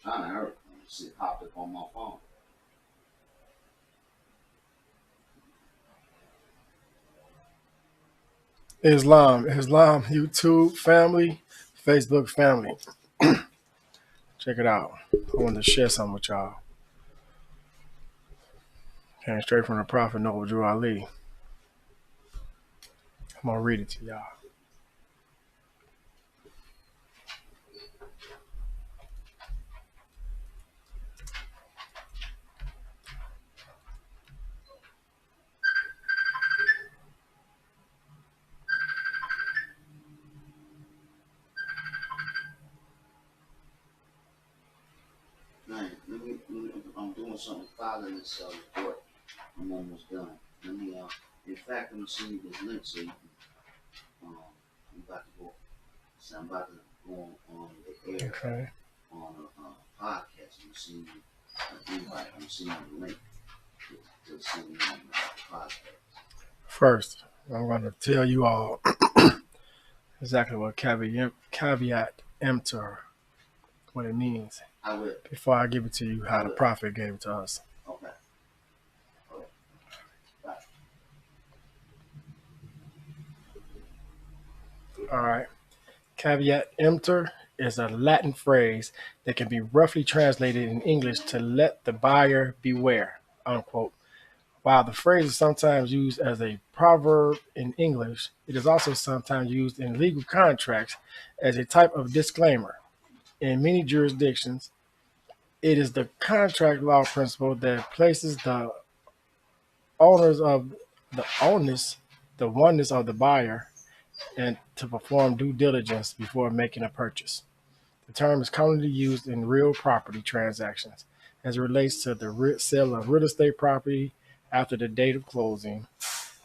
Kind of hurt when shit popped up on my phone. Islam, YouTube family, Facebook family. Check it out. I wanted to share something with y'all. Came straight from the Prophet Noble Drew Ali. I'm gonna read it to y'all. Man, I'm doing something filing this report. I'm almost done. Let me, in fact, let me send you this link so you can, I'm about to go, so I'm about to go on the air Okay. on a podcast. I'm sending you an invite. I'm sending you the link to send you on the podcast. First, I'm gonna tell you all exactly what caveat emptor, what it means, I will. before I give it to you I how the will. Prophet gave it to us. Okay. Okay. Bye. All right. Caveat emptor is a Latin phrase that can be roughly translated in English to let the buyer beware, unquote. While the phrase is sometimes used as a proverb in English, it is also sometimes used in legal contracts as a type of disclaimer. In many jurisdictions, it is the contract law principle that places the owners of the onus, the oneness of the buyer, and to perform due diligence before making a purchase. The term is commonly used in real property transactions as it relates to the sale of real estate property after the date of closing,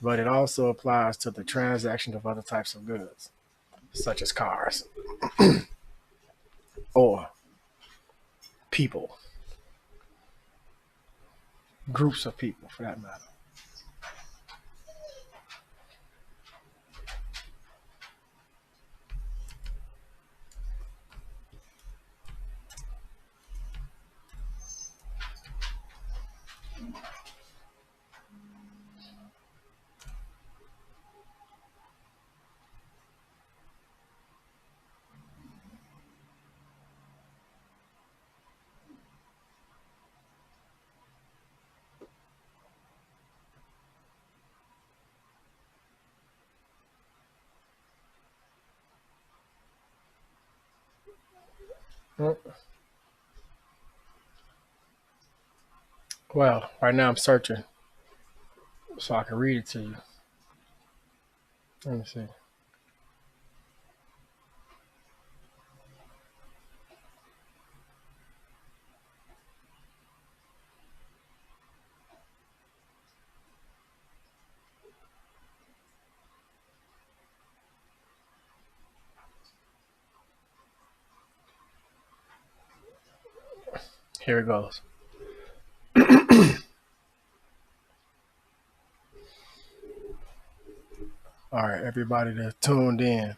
but it also applies to the transaction of other types of goods, such as cars or people, groups of people for that matter. Well, right now I'm searching so I can read it to you. Let me see. Here it goes. All right, everybody that tuned in,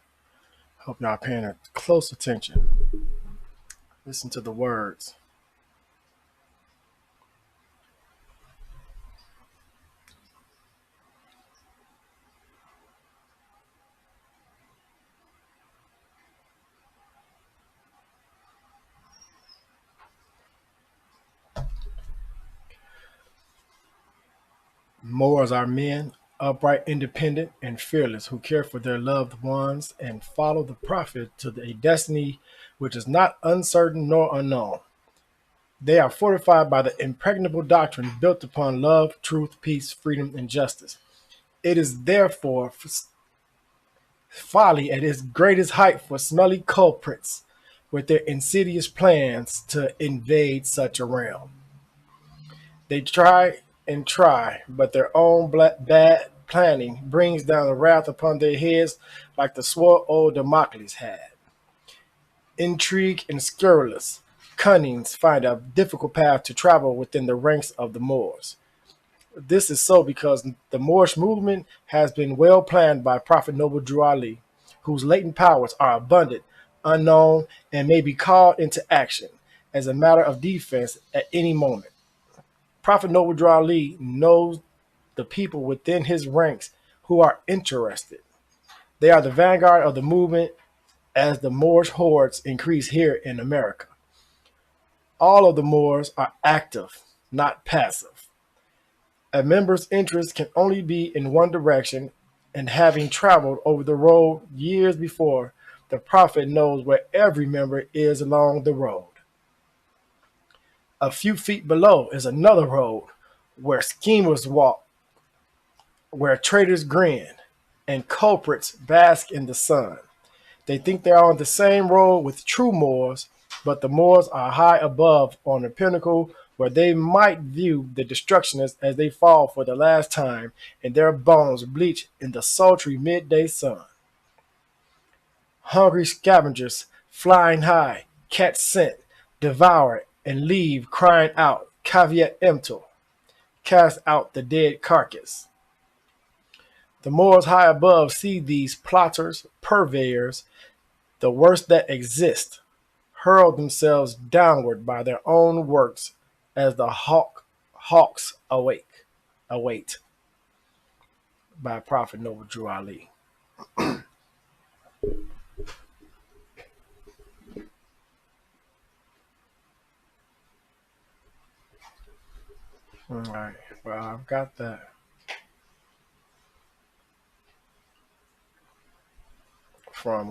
hope y'all paying close attention. Listen to the words. Moors are men, upright, independent, and fearless, who care for their loved ones and follow the Prophet to a destiny which is not uncertain nor unknown. They are fortified by the impregnable doctrine built upon love, truth, peace, freedom, and justice. It is therefore folly at its greatest height for smelly culprits with their insidious plans to invade such a realm. They try and try, but their own bad planning brings down the wrath upon their heads like the sword old Damocles had. Intrigue and scurrilous cunnings find a difficult path to travel within the ranks of the Moors. This is so because the Moorish movement has been well planned by Prophet Noble Drew Ali, whose latent powers are abundant, unknown, and may be called into action. as a matter of defense at any moment. Prophet Noble Ali knows the people within his ranks who are interested. They are the vanguard of the movement as the Moorish hordes increase here in America. All of the Moors are active, not passive. A member's interest can only be in one direction, and having traveled over the road years before, the Prophet knows where every member is along the road. A few feet below is another road where schemers walk, where traitors grin, and culprits bask in the sun. They think they're on the same road with true Moors, but the Moors are high above on the pinnacle where they might view the destructionists as they fall for the last time and their bones bleach in the sultry midday sun. Hungry scavengers, flying high, catch scent, devour, and leave crying out, Caveat emptor, cast out the dead carcass. The Moors high above see these plotters, purveyors, the worst that exist, hurl themselves downward by their own works as the hawks await by Prophet Noble Drew Ali. All right. Well, I've got that from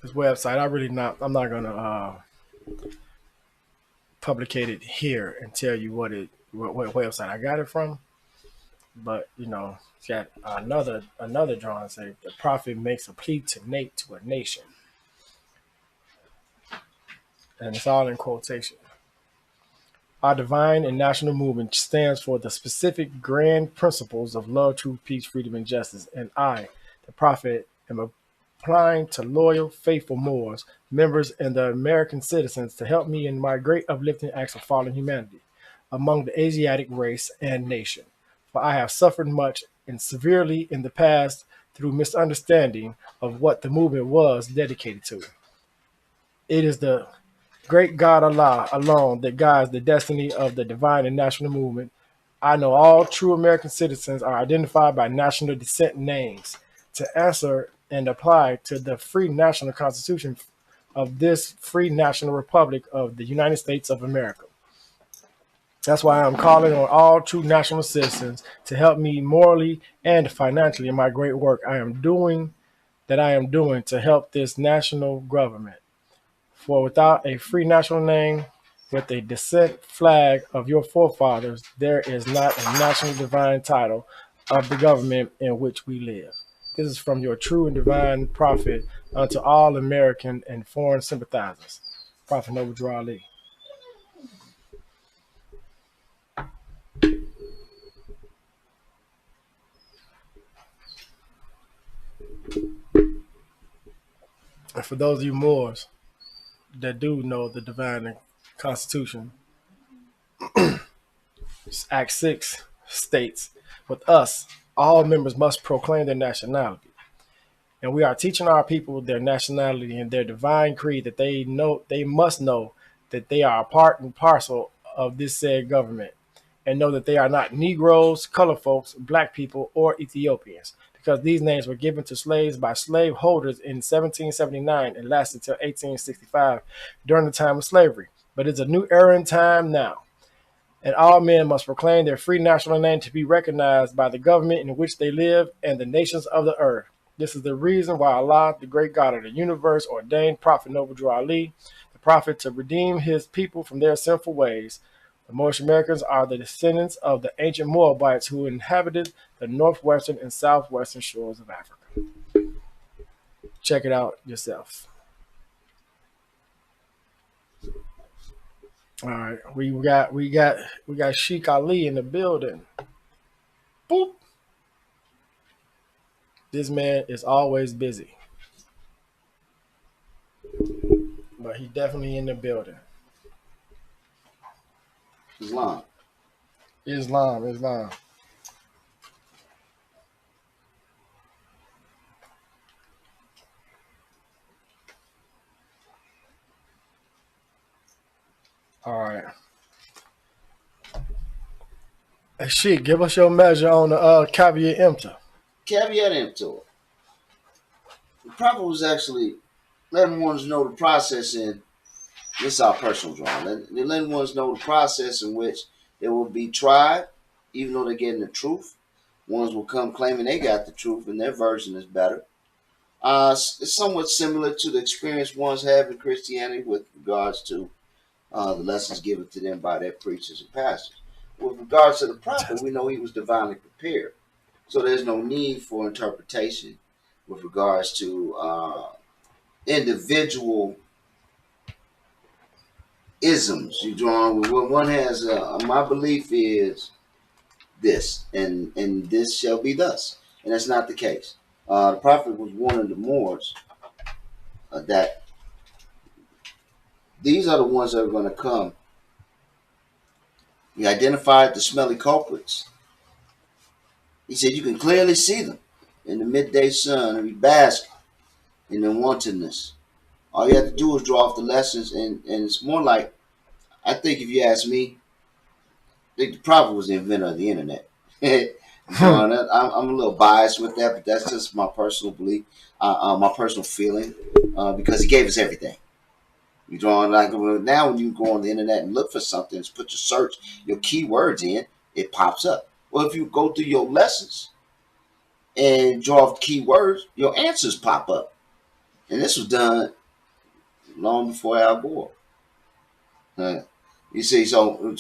this website. I'm not gonna publicate it here and tell you what website I got it from. But it's got another drawing say the prophet makes a plea to a nation, and it's all in quotation. Our divine and national movement stands for the specific grand principles of love, truth, peace, freedom, and justice. And I, the prophet, am applying to loyal, faithful Moors, members, and the American citizens to help me in my great uplifting acts of fallen humanity among the Asiatic race and nation. For I have suffered much and severely in the past through misunderstanding of what the movement was dedicated to. It is the great God Allah alone that guides the destiny of the divine and national movement. I know all true American citizens are identified by national descent names to answer and apply to the free national constitution of this free national republic of the United States of America. That's why I'm calling on all true national citizens to help me morally and financially in my great work I am doing to help this national government. For without a free national name, with a descent flag of your forefathers, there is not a national divine title of the government in which we live. This is from your true and divine prophet unto all American and foreign sympathizers, Prophet Noble Drew Ali. And for those of you Moors that do know the divine constitution, Act 6 states, with us, all members must proclaim their nationality. And we are teaching our people their nationality and their divine creed that they must know that they are a part and parcel of this said government and know that they are not Negroes, colored folks, black people, or Ethiopians, because these names were given to slaves by slave holders in 1779 and lasted until 1865 during the time of slavery. But it's a new era in time now, and all men must proclaim their free national name to be recognized by the government in which they live and the nations of the earth. This is the reason why Allah, the great God of the universe, ordained Prophet Noble Drew Ali, the prophet, to redeem his people from their sinful ways. The Moorish Americans are the descendants of the ancient Moabites who inhabited the northwestern and southwestern shores of Africa. Check it out yourself. All right, we got Sheik Ali in the building. Boop. This man is always busy, but he definitely in the building. Islam. Islam. All right. Hey, Sheik, give us your measure on the caveat emptor. Caveat emptor. The prophet was actually letting ones know the process in this is our personal drawing. Letting ones know the process in which they will be tried, even though they're getting the truth. Ones will come claiming they got the truth and their version is better. It's somewhat similar to the experience ones have in Christianity with regards to the lessons given to them by their preachers and pastors. With regards to the prophet, we know he was divinely prepared. So there's no need for interpretation with regards to individual isms. You draw on what one has. My belief is this, and this shall be thus, and that's not the case. The prophet was warning the Moors that these are the ones that are going to come. He identified the smelly culprits. He said you can clearly see them in the midday sun and be basking in their wantonness. All you have to do is draw off the lessons, and it's more like, I think if you ask me, I think the prophet was the inventor of the internet. I'm a little biased with that, but that's just my personal belief, my personal feeling, because he gave us everything. You draw like now when you go on the internet and look for something, put your search, your keywords in, it pops up. Well, if you go through your lessons and draw off keywords, your answers pop up. And this was done long before Al Gore. You see, so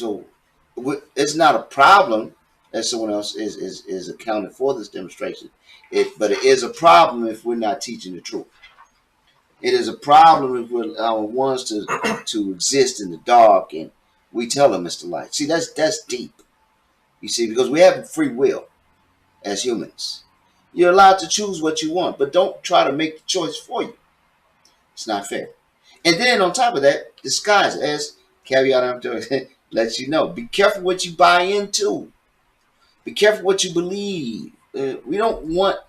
it's not a problem that someone else is accounted for this demonstration. But it is a problem if we're not teaching the truth. It is a problem if we're ones to exist in the dark and we tell them it's the light. See, that's deep. You see, because we have free will as humans. You're allowed to choose what you want, but don't try to make the choice for you. It's not fair. And then on top of that, disguise as caveat emptor lets you know. Be careful what you buy into. Be careful what you believe. We don't want.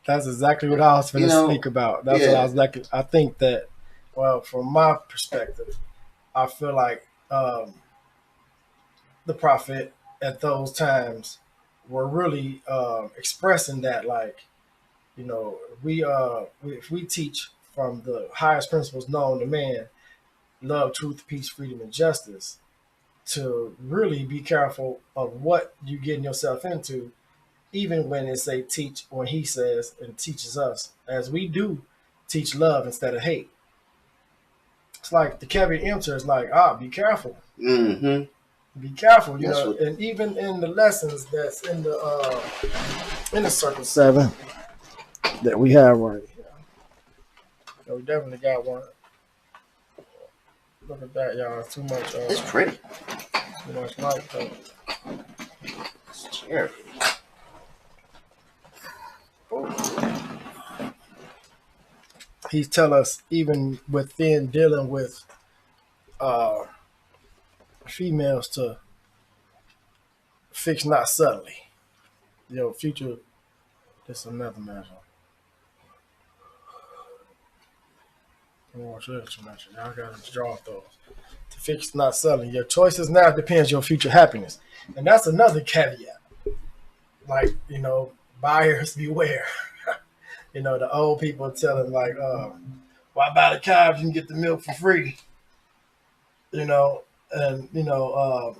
That's exactly what I was going to speak about. That's what I was like. I think that, well, from my perspective, I feel like the prophet at those times were really expressing that, like, you know, if we teach from the highest principles known to man, love, truth, peace, freedom, and justice, to really be careful of what you're getting yourself into, even when it's a teach, when he says and teaches us, as we do teach love instead of hate. It's like the caveat emptor is like, be careful. Mm-hmm. Be careful, you know. And even in the lessons that's in the Circle 7 that we have right here. So we definitely got one. Look at that, y'all. It's too much. It's pretty. Too much light, though. It's scary. He's tell us even within dealing with females to fix not subtly. Yo, future, this is another measure. Y'all gotta draw off those. To fix not subtly. Your choices now depends your future happiness. And that's another caveat. Like, you know, buyers beware. You know, the old people telling like, why buy the cow if you can get the milk for free? You know, and you know,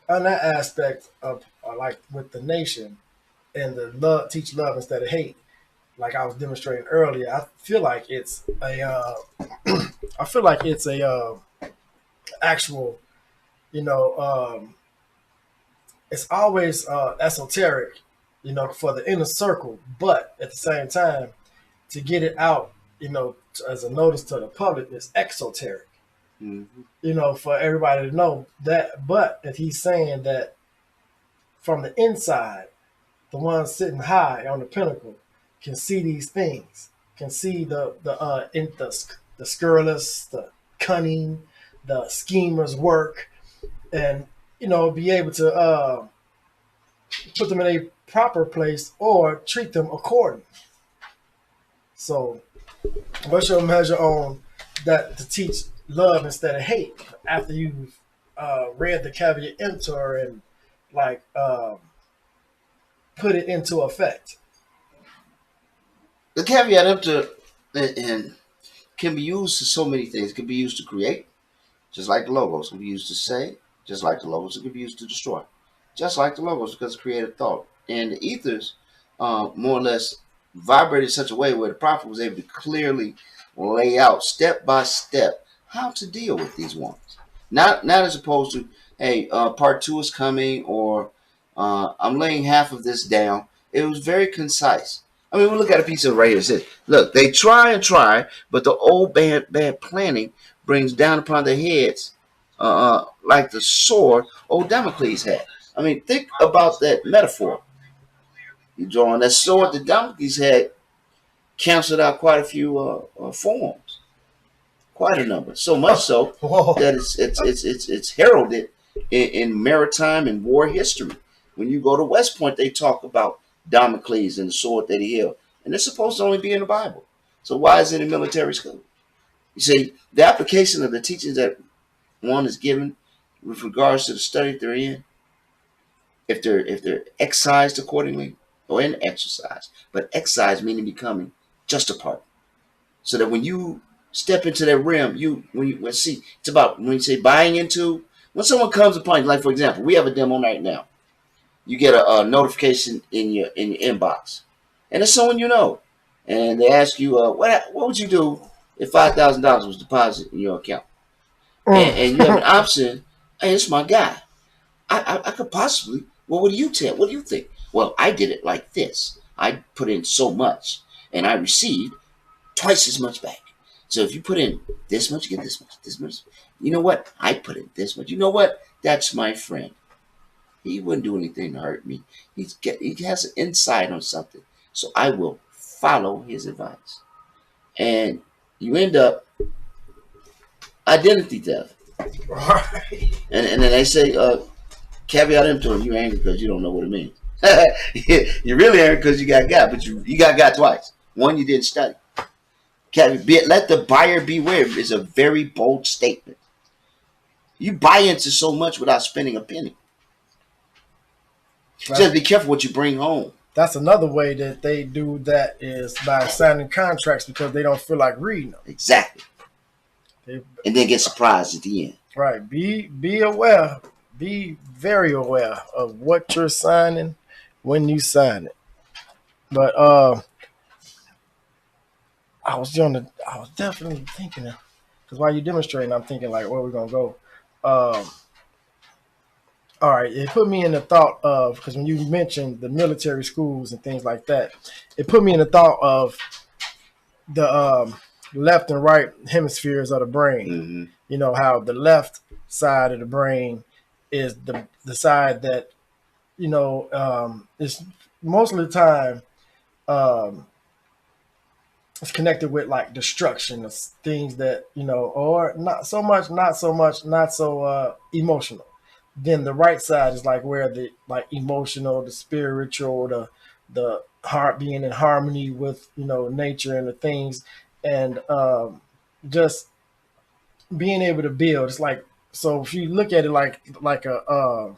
on that aspect of like with the nation and the love, teach love instead of hate, like I was demonstrating earlier, I feel like it's a actual, you know, it's always esoteric, you know, for the inner circle, but at the same time, to get it out, you know, as a notice to the public, is exoteric. Mm-hmm. You know, for everybody to know that. But if he's saying that from the inside, the one sitting high on the pinnacle can see these things, can see the scurrilous, the cunning, the schemer's work, and you know, be able to put them in a proper place or treat them accordingly. So, what's your measure on that to teach love instead of hate after you've read the caveat emptor and like put it into effect. The caveat emptor and can be used to so many things. It can be used to create, just like the logos. It can be used to say, just like the logos. It can be used to destroy, just like the logos, because it created thought. And the ethers, more or less, vibrated in such a way where the prophet was able to clearly lay out step by step how to deal with these ones. Not as opposed to, hey, part two is coming, or I'm laying half of this down. It was very concise. I mean, we look at a piece of right here. It says, look, they try and try, but the old bad planning brings down upon their heads like the sword old Damocles had. I mean, think about that metaphor. You drawing that sword that Damocles had canceled out quite a few forms, quite a number. So much so Whoa. that it's heralded in maritime and war history. When you go to West Point, they talk about Damocles and the sword that he held, and it's supposed to only be in the Bible. So why is it in military school? You see, the application of the teachings that one is given with regards to the study they're in, if they're excised accordingly or in exercise, but excised meaning becoming just a part, so that when you step into that realm, let's see, it's about when you say buying into. When someone comes upon you, like for example, we have a demo right now. You get a notification in your inbox, and it's someone you know, and they ask you, what would you do if $5,000 was deposited in your account, and you have an option. Hey, it's my guy. I could possibly. Well, what do you tell? What do you think? Well, I did it like this. I put in so much, and I received twice as much back. So if you put in this much, you get this much, this much. You know what? I put in this much. You know what? That's my friend. He wouldn't do anything to hurt me. He has an insight on something. So I will follow his advice. And you end up identity theft. Right. And then they say, caveat emptor, you angry because you don't know what it means. You're really angry because you got, but you got twice. One, you didn't study. Let the buyer beware is a very bold statement. You buy into so much without spending a penny. Just be careful what you bring home. That's another way that they do that is by signing contracts because they don't feel like reading them. Exactly. They, and then get surprised at the end. Right. Be aware. Be very aware of what you're signing when you sign it. But I was definitely thinking because while you're demonstrating, I'm thinking like where we're gonna go. All right, it put me in the thought of because when you mentioned the military schools and things like that, it put me in the thought of the left and right hemispheres of the brain. Mm-hmm. You know how the left side of the brain is the side that is most of the time it's connected with like destruction of things that or not so much, not so emotional. Then the right side is like where the like emotional, the spiritual, the heart being in harmony with nature and the things, and just being able to build. It's like so if you look at it like a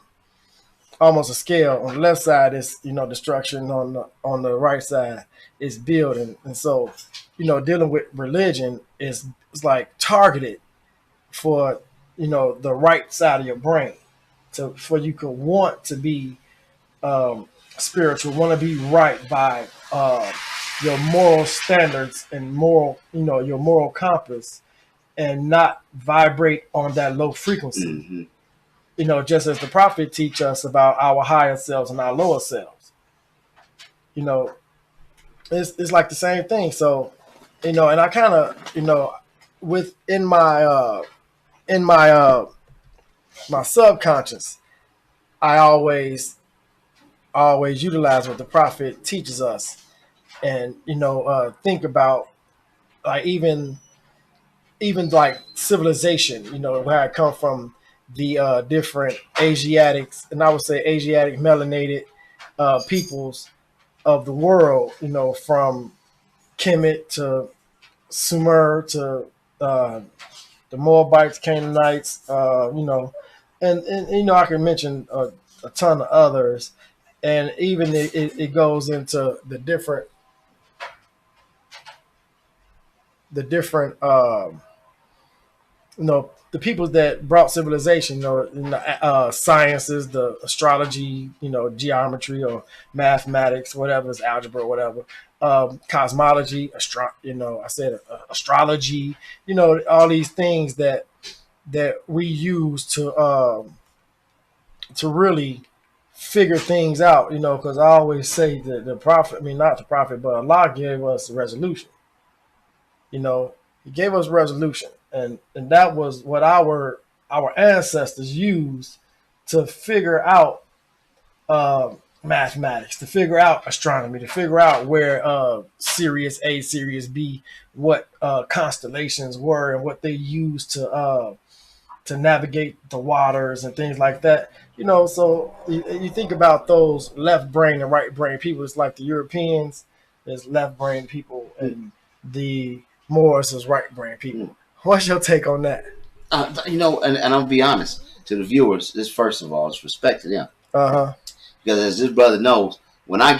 almost a scale. On the left side is destruction. On the right side is building. And so dealing with religion is like targeted for the right side of your brain for you could want to be spiritual, want to be right by your moral standards and your moral compass, and not vibrate on that low frequency. Mm-hmm. Just as the prophet teach us about our higher selves and our lower selves. It's like the same thing. So, and I kind of, within my subconscious, I always utilize what the prophet teaches us, and think about like even like civilization, where I come from, the different Asiatics, and I would say Asiatic melanated peoples of the world, from Kemet to Sumer to uh, the Moabites, Canaanites, and I can mention a ton of others, and even it goes into the different the people that brought civilization, sciences, the astrology, geometry or mathematics, whatever is algebra, whatever, cosmology, I said astrology, all these things that we use to really figure things out, because I always say that the prophet, I mean, not the prophet, but Allah gave us a resolution. He gave us resolution, and that was what our ancestors used to figure out mathematics, to figure out astronomy, to figure out where Sirius A, Sirius B, what constellations were, and what they used to navigate the waters and things like that. So you think about those left brain and right brain people. It's like the Europeans is left brain people, and the Moors is right brain people. What's your take on that? And I'll be honest to the viewers. This first of all is respect to them, Uh because as this brother knows, when I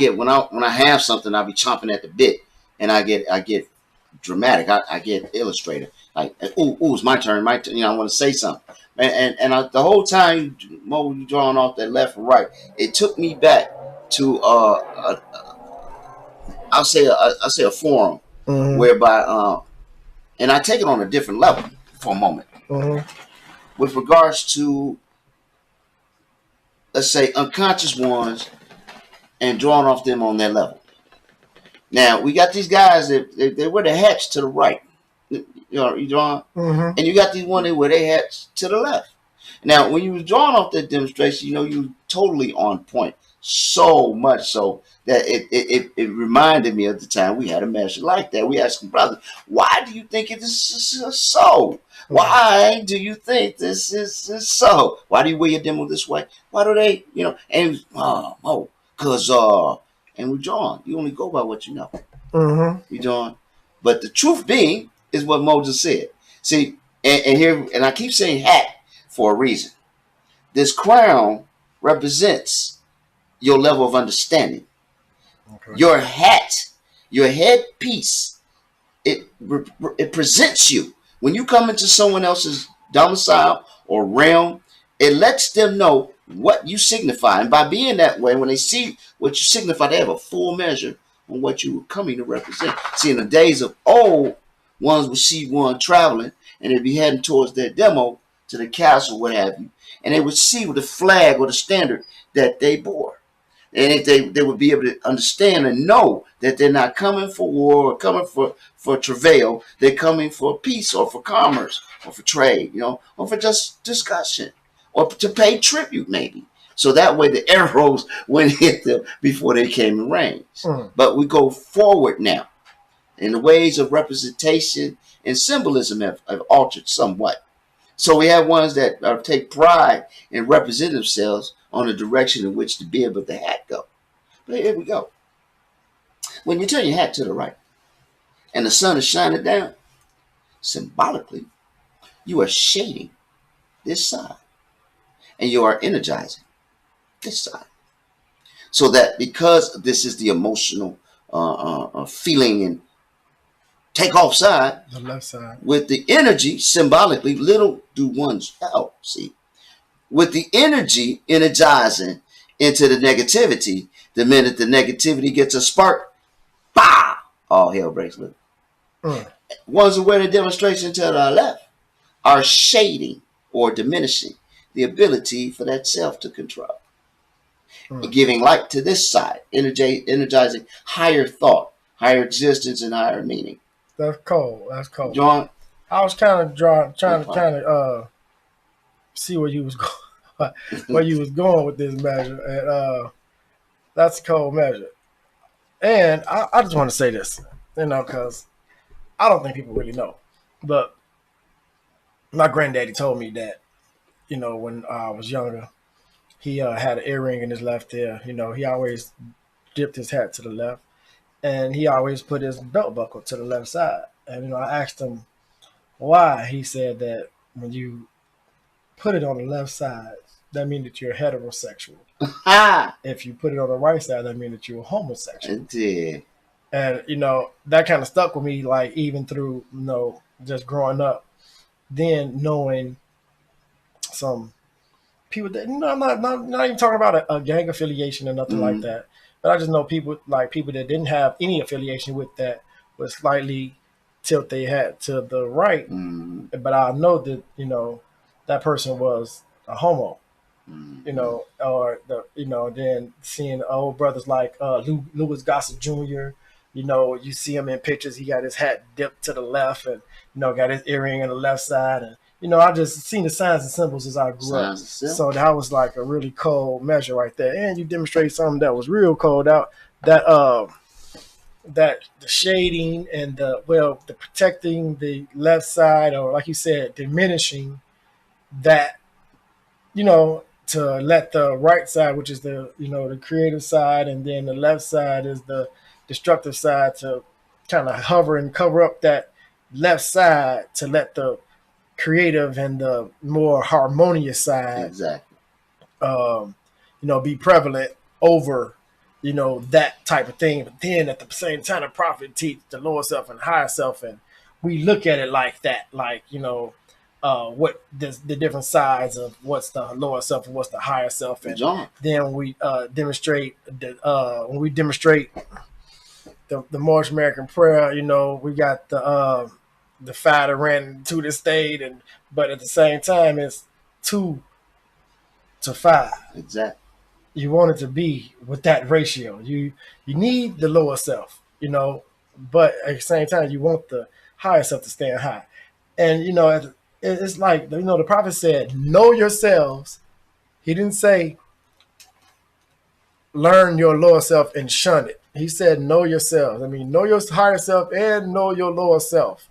have something, I'll be chomping at the bit, and I get dramatic. I get illustrative. Like, ooh, it's my turn. I want to say something. The whole time, Mo, you drawing off that left and right, it took me back to I'll say a forum huh. whereby and I take it on a different level for a moment with regards to, let's say, unconscious ones and drawing off them on their level. Now we got these guys that they wear the hats to the right. You drawing, and you got these one that wear their hats to the left. Now, when you was drawing off that demonstration, you were totally on point. So much so that it reminded me of the time we had a measure like that. We asked him, brother, why do you think it is so? Why do you think this is so? Why do you wear your demo this way? Why do they, and because and we're drawing. You only go by what you know. You drawing. But the truth being is what Moses said. See, and I keep saying hat for a reason. This crown represents your level of understanding. Okay. Your hat, your headpiece, it presents you. When you come into someone else's domicile or realm, it lets them know what you signify. And by being that way, when they see what you signify, they have a full measure on what you were coming to represent. See, in the days of old, ones would see one traveling and they'd be heading towards their demo to the castle, what have you. And they would see the flag or the standard that they bore. And they would be able to understand and know that they're not coming for war or coming for travail. They're coming for peace or for commerce or for trade, or for just discussion or to pay tribute maybe. So that way the arrows wouldn't hit them before they came in range. But we go forward now. And the ways of representation and symbolism have altered somewhat. So we have ones that take pride and represent themselves on the direction in which to be able to hat go. But here we go. When you turn your hat to the right and the sun is shining down, symbolically, you are shading this side and you are energizing this side. So that because this is the emotional feeling and take off side, the left side, with the energy symbolically, little do ones help. See, with the energy energizing into the negativity, the minute the negativity gets a spark, bah, all hell breaks loose. Ones who wear the demonstration to the left are shading or diminishing the ability for that self to control. Giving light to this side, energizing higher thought, higher existence, and higher meaning. That's cold. That's cold. John, I was trying to see where you was going with this measure, and that's a cold measure. And I just want to say this, because I don't think people really know, but my granddaddy told me that, when I was younger, he had an earring in his left ear. He always dipped his hat to the left, and he always put his belt buckle to the left side. And I asked him, Why? He said that when you put it on the left side, that means that you're heterosexual. Ha! If you put it on the right side, that means that you're homosexual. Yeah. And that kind of stuck with me, like even through just growing up. Then knowing some people that I'm not even talking about a gang affiliation or nothing like Mm-hmm. that, but I just know people that didn't have any affiliation with that, but slightly tilt they had to the right. Mm-hmm. But I know that that person was a homo. Mm-hmm. Or then seeing old brothers like Louis Gossett Jr. You see him in pictures. He got his hat dipped to the left, and got his earring on the left side, and I just seen the signs and symbols as I grew up. Signs of self. So that was like a really cold measure right there, and you demonstrate something that was real cold out. That the shading and the protecting the left side, or like you said, diminishing that to let the right side, which is the creative side, and then the left side is the destructive side, to kind of hover and cover up that left side to let the creative and the more harmonious side Exactly. um, be prevalent over that type of thing. But then at the same time, the prophet teach the lower self and higher self, and we look at it like that, like what the different sides of what's the lower self and what's the higher self, and John. then we demonstrate when we demonstrate the Morris American prayer. We got the fire that ran to the state, and but at the same time, it's 2 to 5. Exactly. You want it to be with that ratio. You need the lower self, but at the same time, you want the higher self to stand high. And it's like the prophet said, "Know yourselves." He didn't say learn your lower self and shun it. He said, "Know yourselves." I mean, know your higher self and know your lower self,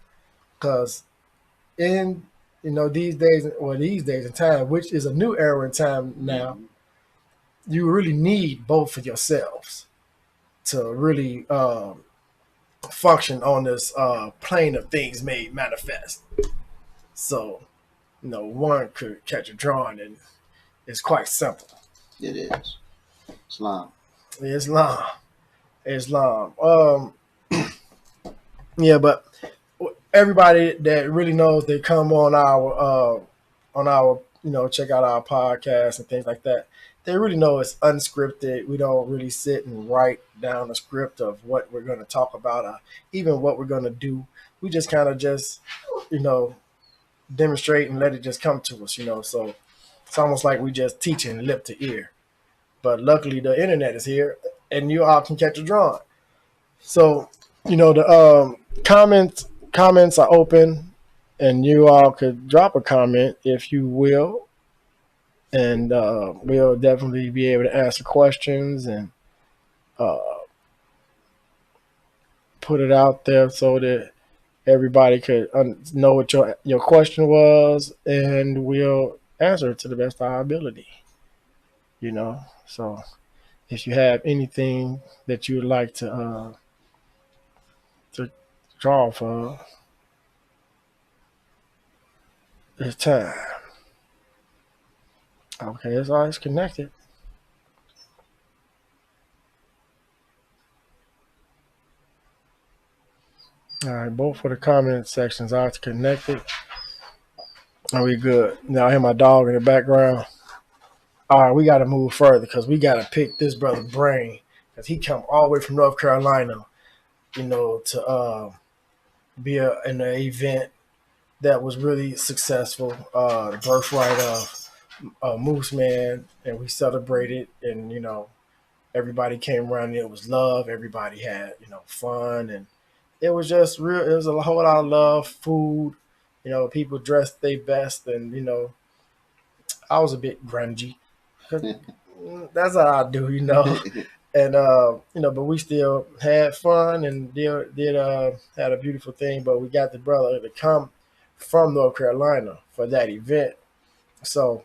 because in these days in time, which is a new era in time now, Mm-hmm. you really need both of yourselves to really function on this plane of things made manifest. So, one could catch a drawing, and it's quite simple. It is. Islam. Islam, Islam. Yeah, but everybody that really knows, they come on our check out our podcast and things like that. They really know it's unscripted. We don't really sit and write down a script of what we're going to talk about, even what we're going to do. We just kind of just you know demonstrate and let it just come to us. So it's almost like we just teaching lip to ear. But luckily, the internet is here, and you all can catch a drawing. So the comments are open, and you all could drop a comment if you will, and we'll definitely be able to answer questions and uh, put it out there so that everybody could know what your question was, and we'll answer it to the best of our ability. So if you have anything that you would like to draw for, it's time. Okay, it's always connected. All right, both of the comment sections are connected. Are we good? Now I hear my dog in the background. All right, we got to move further because we got to pick this brother brain, because he come all the way from North Carolina, to be in an event that was really successful. The birthright of Moose Man, and we celebrated, and everybody came around, and it was love. Everybody had fun, and it was just real. It was a whole lot of love, food. People dressed their best, and I was a bit grungy. 'Cause that's how I do, and but we still had fun and did had a beautiful thing. But we got the brother to come from North Carolina for that event, so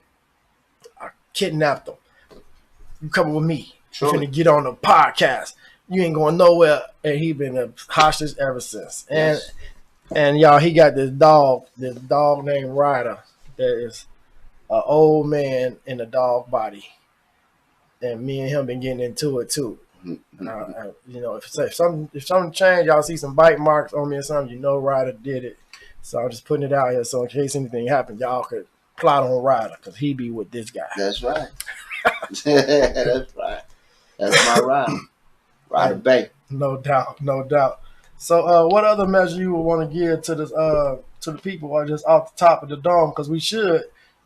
I kidnapped him. You coming with me? You Truly. finna get on the podcast. You ain't going nowhere, and he been a hostage ever since. And Yes. And y'all, he got this dog named Ryder. That is an old man in a dog body, and me and him been getting into it too. You know, if something change, y'all see some bite marks on me or something, you know Ryder did it. So I'm just putting it out here, so in case anything happened, y'all could plot on Ryder because he be with this guy. That's right. That's right. That's my ride. Ride of Bay. No doubt, no doubt. So, what other measure you would want to give to this to the people, or just off the top of the dome? Because we should,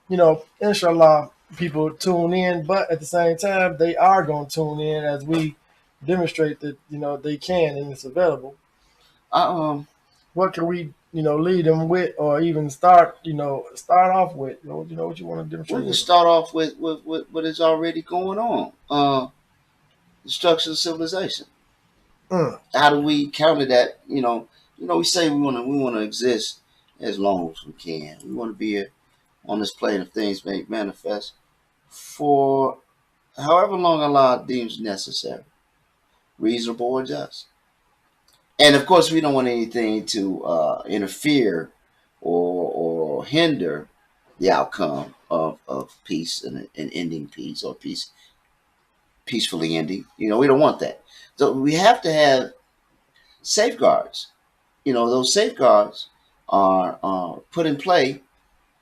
you know, inshallah, people tune in, but at the same time, they are going to tune in as we demonstrate that you know they can and it's available. What can we, you know, lead them with, or even start, start off with? You know what you want to demonstrate? We can start off with what is already going on. Destruction of civilization. How do we counter that? We say we want to exist as long as we can. We want to be on this plane of things made manifest for however long Allah deems necessary, reasonable or just. And of course, we don't want anything to interfere or hinder the outcome of peace and ending peace, or peacefully ending. We don't want that. So we have to have safeguards. Those safeguards are put in play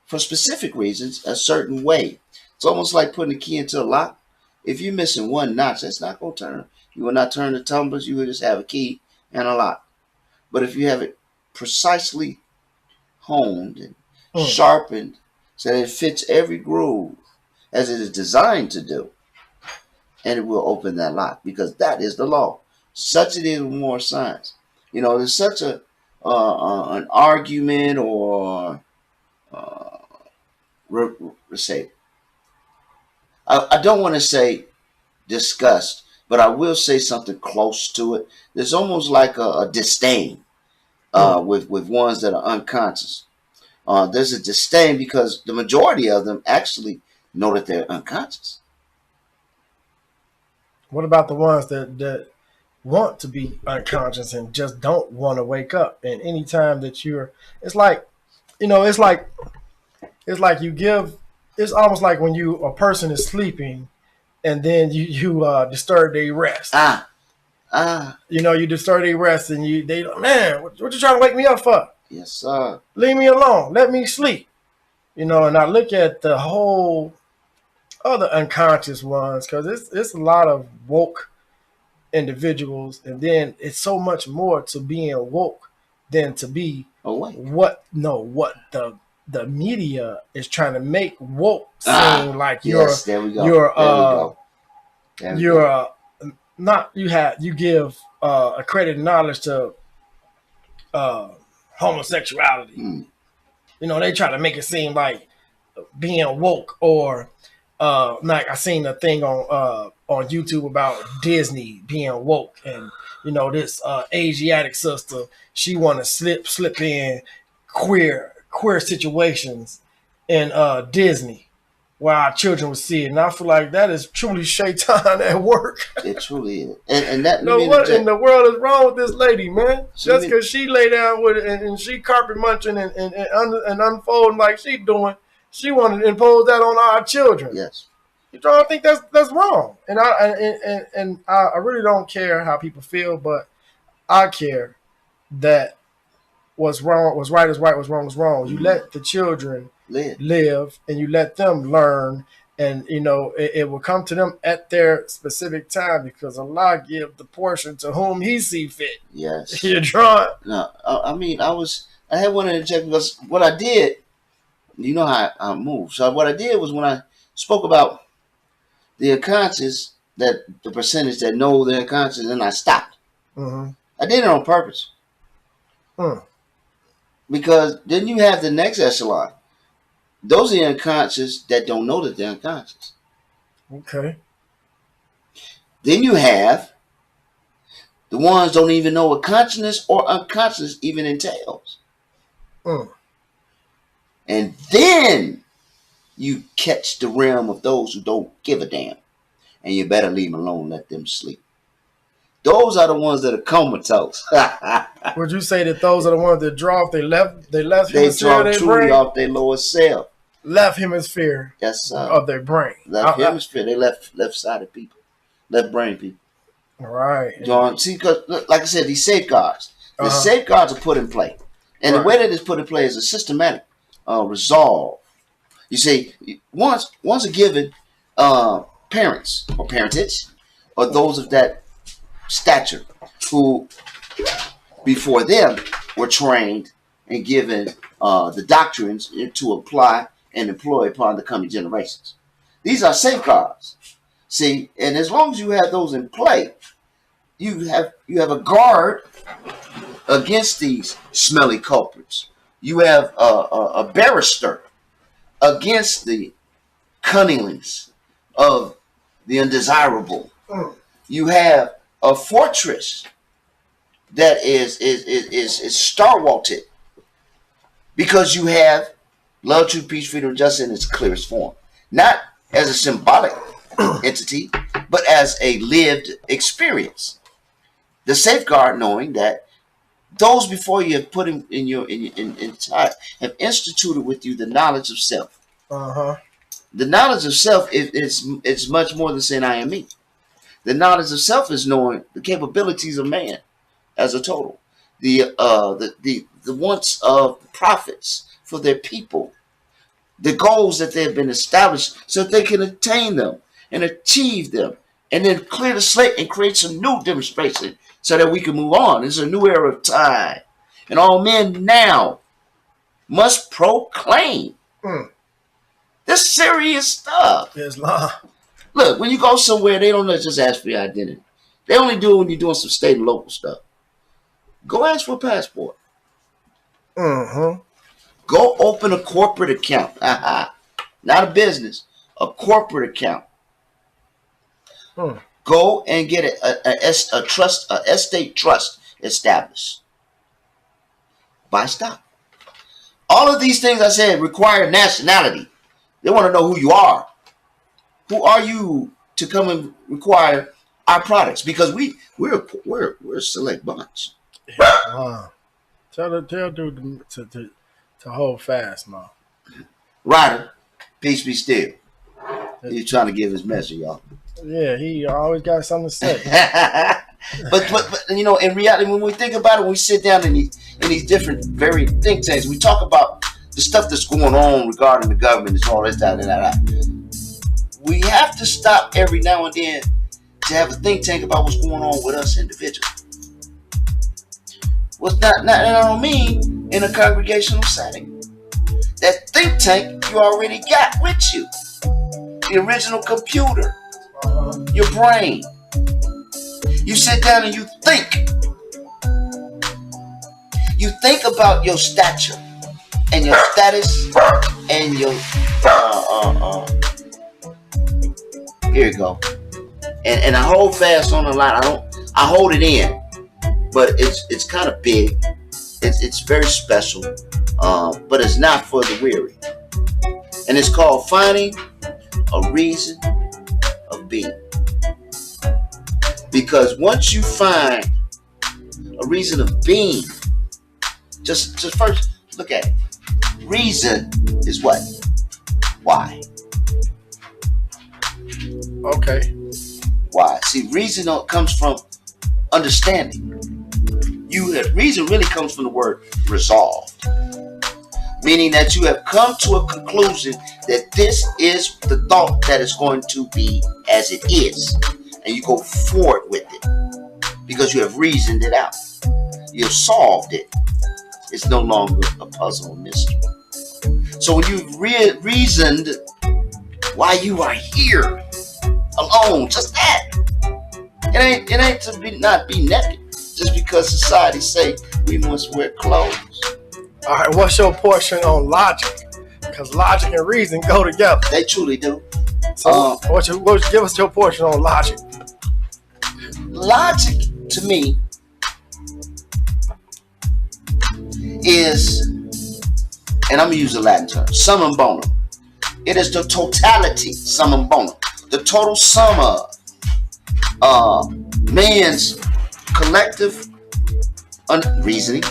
for specific reasons, a certain way. It's almost like putting a key into a lock. If you're missing one notch, that's not going to turn. You will not turn the tumblers. You will just have a key and a lock. But if you have it precisely honed and sharpened so that it fits every groove as it is designed to do, and it will open that lock, because that is the law. Such it is with more science. There's such an argument, or say, I don't want to say disgust, but I will say something close to it. There's almost like a disdain with ones that are unconscious. There's a disdain because the majority of them actually know that they're unconscious. What about the ones that want to be unconscious and just don't want to wake up? And anytime that it's like you give. It's almost like when a person is sleeping, and then you disturb their rest. You disturb their rest, and man, what you trying to wake me up for? Yes, sir. Leave me alone. Let me sleep. And I look at the whole other unconscious ones, because it's a lot of woke individuals, and then it's so much more to being woke than to be what the media is trying to make woke seem like you give accredited knowledge to homosexuality. They try to make it seem like being woke, or like I seen a thing on YouTube about Disney being woke, and this Asiatic sister, she want to slip in queer situations in Disney while our children would see it. And I feel like that is truly shaitan at work. It truly is. And that what in the world is wrong with this lady, man? Just because she lay down with it and she carpet munching and unfolding like she doing, she wanted to impose that on our children. Yes. I think that's wrong. And I really don't care how people feel, but I care that what's wrong, what's right is right, what's wrong is wrong. You let the children live, and you let them learn, and it will come to them at their specific time, because Allah give the portion to whom He see fit. Yes. You're drawing. No, I had one in the check, because what I did, you know how I move. So what I did was, when I spoke about the unconscious, that the percentage that know they're unconscious, and I stopped. Mm-hmm. I did it on purpose. Because then you have the next echelon. Those are the unconscious that don't know that they're unconscious. Okay. Then you have the ones don't even know what consciousness or unconscious even entails. And then you catch the realm of those who don't give a damn. And you better leave them alone, let them sleep. Those are the ones that are comatose. Would you say that those are the ones that draw off their left They hemisphere draw of their truly brain? off their lower self. Left hemisphere Yes, of their brain. left hemisphere. They left-sided people, left brain people. Right. John, see, because like I said, these safeguards, the Uh-huh. safeguards are put in play, and the Right. way that it's put in play is a systematic resolve. You see, once a given parents or parentage or those of that stature who before them were trained and given the doctrines to apply and employ upon the coming generations. These are safeguards. See, and as long as you have those in play, you have a guard against these smelly culprits. You have a barrister against the cunningliness of the undesirable. You have a fortress that is stalwarted because you have love, truth, peace, freedom, and justice in its clearest form, not as a symbolic entity, but as a lived experience. The safeguard, knowing that those before you have put in time have instituted with you the knowledge of self. Uh-huh. The knowledge of self is much more than saying I am me. The knowledge of self is knowing the capabilities of man as a total. The wants of the prophets for their people. The goals that they have been established so that they can attain them and achieve them. And then clear the slate and create some new demonstration so that we can move on. It's a new era of time. And all men now must proclaim. This serious stuff. Islam. Look, when you go somewhere, they don't just ask for your identity. They only do it when you're doing some state and local stuff. Go ask for a passport. Mm-hmm. Go open a corporate account. Not a business. A corporate account. Go and get a trust, a estate trust established. Buy stock. All of these things I said require nationality. They want to know who you are. Who are you to come and require our products? Because we're a select bunch. Wow. Tell dude to hold fast, man. Ryder, peace be still. He's trying to give his message, y'all. Yeah, he always got something to say. but you know, in reality, when we think about it, when we sit down in these different varied think tanks, we talk about the stuff that's going on regarding the government and all this, that. We have to stop every now and then to have a think tank about what's going on with us individually. What's not and I don't mean in a congregational setting. That think tank you already got with you. The original computer. Your brain. You sit down and you think. You think about your stature and your status and your here you go. And I hold fast on the line. I hold it in, but it's kind of big. It's very special, but it's not for the weary. And it's called finding a reason of being. Because once you find a reason of being, just first look at it. Reason is what? Why? Okay. Why? See, reason comes from understanding. Reason really comes from the word resolved, meaning that you have come to a conclusion that this is the thought that is going to be as it is, and you go forward with it because you have reasoned it out. You have solved it. It's no longer a puzzle or mystery. So when you've reasoned why you are here alone, just that, it ain't to not be naked just because society say we must wear clothes. All right, what's your portion on logic? Because logic and reason go together. They truly do. So, give us your portion on logic. Logic, to me, is, and I'm going to use a Latin term, summum bonum. It is the totality, summum bonum, the total sum of man's collective reasoning,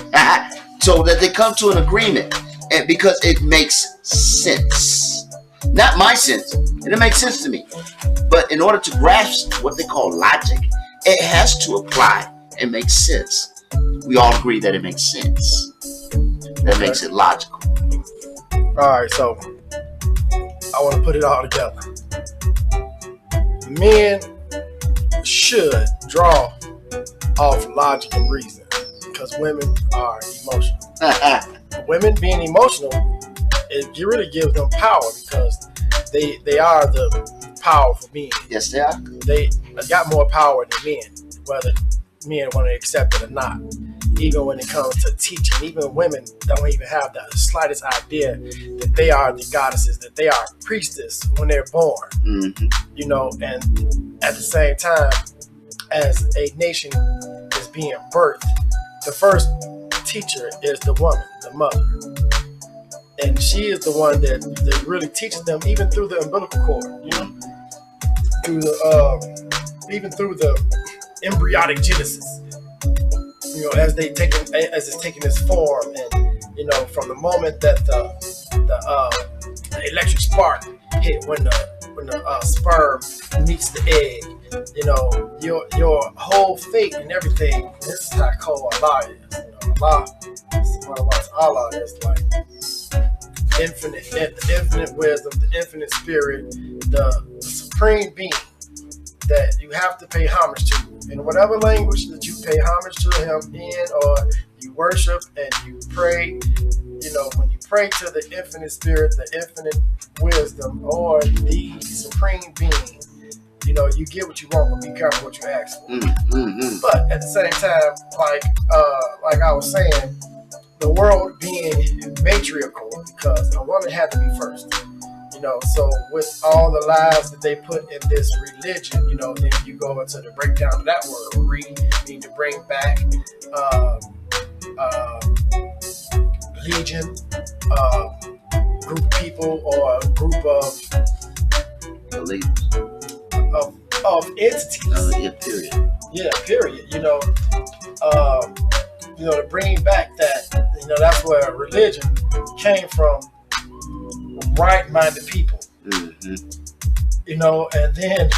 so that they come to an agreement, and because it makes sense, not my sense, and it makes sense to me. But in order to grasp what they call logic, it has to apply and make sense. We all agree that it makes sense. That makes it logical. All right, so I want to put it all together. Men should draw off logic and reason because women are emotional. Women being emotional, it really gives them power because they are the powerful being. Yes, they are. They got more power than men, whether men want to accept it or not. Even when it comes to teaching, even women don't even have the slightest idea that they are the goddesses, that they are priestess when they're born. Mm-hmm. You know, and at the same time, as a nation is being birthed, the first teacher is the woman, the mother. And she is the one that really teaches them, even through the umbilical cord, you know, through the even through the embryonic genesis. You know, as it's taking its form, and you know, from the moment that the electric spark hit when the sperm meets the egg, you know, your whole fate and everything. This is how cold Allah is. You know, Allah is like the infinite wisdom, the infinite spirit, the supreme being that you have to pay homage to. In whatever language that you pay homage to him in, or you worship and you pray, you know, when you pray to the infinite spirit, the infinite wisdom, or the supreme being, you know, you get what you want, but be careful what you ask for. Mm-hmm. But at the same time, like I was saying, the world being matriarchal because a woman had to be first. You know, so with all the lies that they put in this religion, you know, if you go into the breakdown of that word, mean to bring back, legion, group of people, or a group of entities. Yeah, period. Yeah, period. You know, to bring back that, you know, that's where religion came from. Right-minded people, you know, and then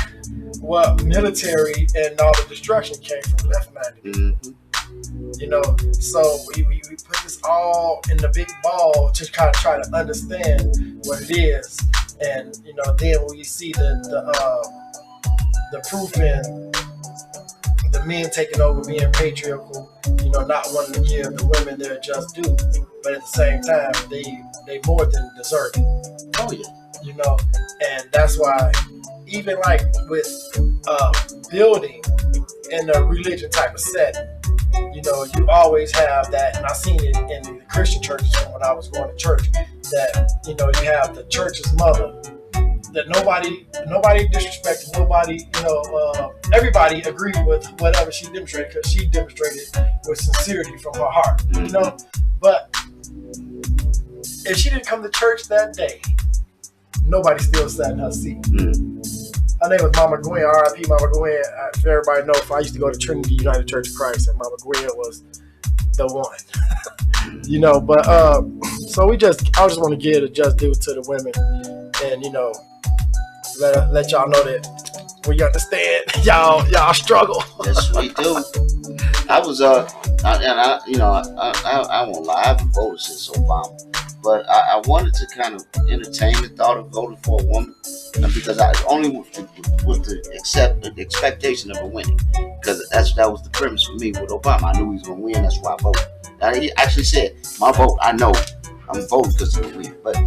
military and all the destruction came from left-minded people, you know. So we put this all in the big ball to kind of try to understand what it is, and you know, then when you see the proof in the men taking over, being patriarchal, you know, not wanting to give the women their just due, but at the same time they more than deserve it. Oh yeah. You know, and that's why even like with building in a religion type of setting, you know, you always have that, and I seen it in the Christian churches when I was going to church, that, you know, you have the church's mother, that nobody disrespected, nobody, you know, everybody agreed with whatever she demonstrated because she demonstrated with sincerity from her heart, you know. But if she didn't come to church that day, nobody still sat in her seat. Her name was Mama Gwen, R.I.P. Mama Gwen. If everybody knows, I used to go to Trinity United Church of Christ, and Mama Gwen was the one. You know, but so I just want to give a just due to the women, and you know, let y'all know that we understand y'all struggle. Yes, we do. I was I won't lie, I haven't voted since Obama, but I wanted to kind of entertain the thought of voting for a woman, because I only with the expectation of her winning, because that was the premise for me with Obama. I knew he was going to win, that's why I voted. Now, he actually said, my vote, I know I'm voting because he's going to win, but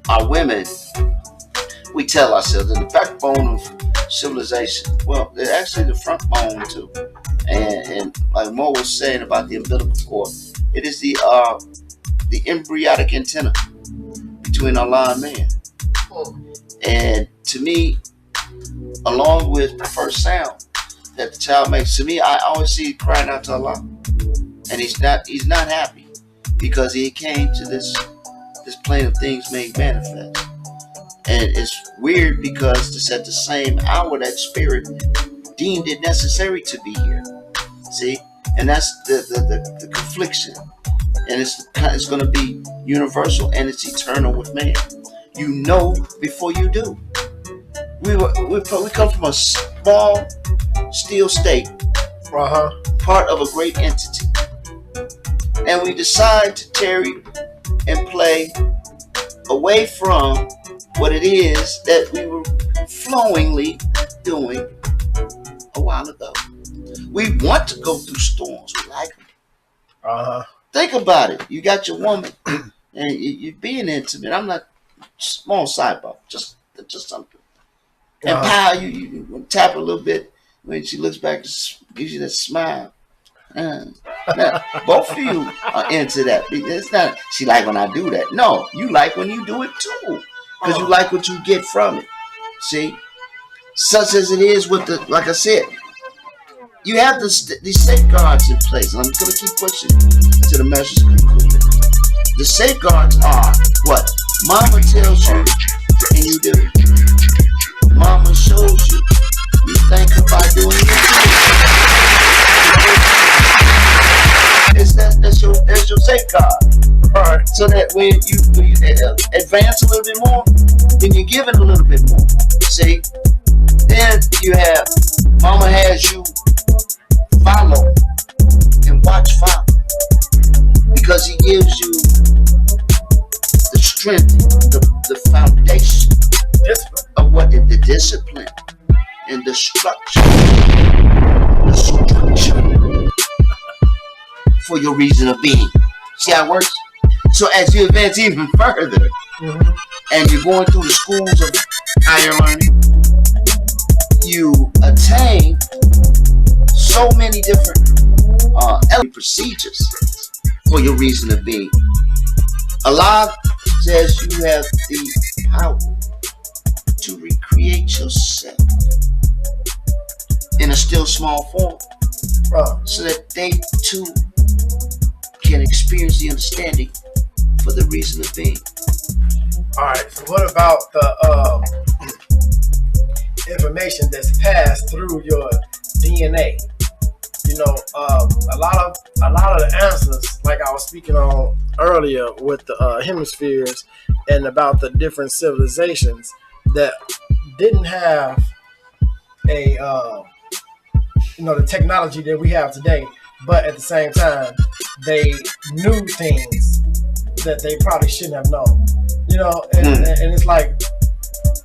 our women, we tell ourselves they're the backbone of civilization. Well, they're actually the front bone too. And like Mo was saying about the umbilical cord, it is the embryonic antenna between Allah and man. And to me, along with the first sound that the child makes, to me, I always see it crying out to Allah, and he's not happy because he came to this plane of things made manifest. And it's weird because it's at the same hour that spirit deemed it necessary to be here. See, and that's the confliction, and it's going to be universal and it's eternal with man. You know before you do. We come from a small steel state, part of a great entity, and we decide to tarry and play away from what it is that we were flowingly doing a while ago. We want to go through storms. We like them. Think about it. You got your woman, and you're being intimate. I'm not small sidebar, just something. And pow, you tap her a little bit when she looks back, gives you that smile. Now, both of you are into that. It's not she like when I do that. No, you like when you do it too, because you like what you get from it. See, such as it is with the, like I said, you have these safeguards in place. And I'm going to keep pushing to the message concluded. The safeguards are what Mama tells you and you do. Mama shows you. You thank her by doing it. That's your safeguard. Right. So that when you advance a little bit more, then you're giving a little bit more. See? Then you have Mama has you follow and watch follow, because he gives you the strength, the foundation of what the discipline and the structure for your reason of being. See how it works? So as you advance even further, and you're going through the schools of higher learning, you attain so many different procedures for your reason of being. Allah says you have the power to recreate yourself in a still small form, so that they too can experience the understanding for the reason of being. Alright, so what about the information that's passed through your DNA? You know, a lot of the answers, like I was speaking on earlier with the hemispheres and about the different civilizations that didn't have a the technology that we have today, but at the same time they knew things that they probably shouldn't have known. You know, and it's like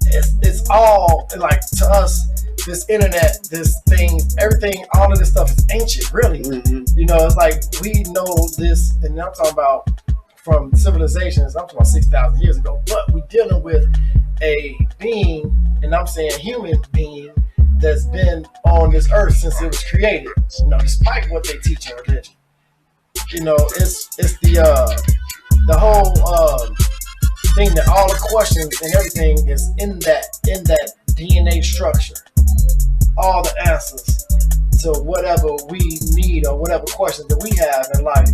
it's all like, to us, this internet, this thing, everything, all of this stuff is ancient, really. You know, it's like we know this, and I'm talking about from civilizations, I'm talking about 6,000 years ago, but we're dealing with a being, and I'm saying human being, that's been on this earth since it was created. You know, despite what they teach in religion. You know, it's the whole thing that all the questions and everything is in that DNA structure. All the answers to whatever we need or whatever questions that we have in life,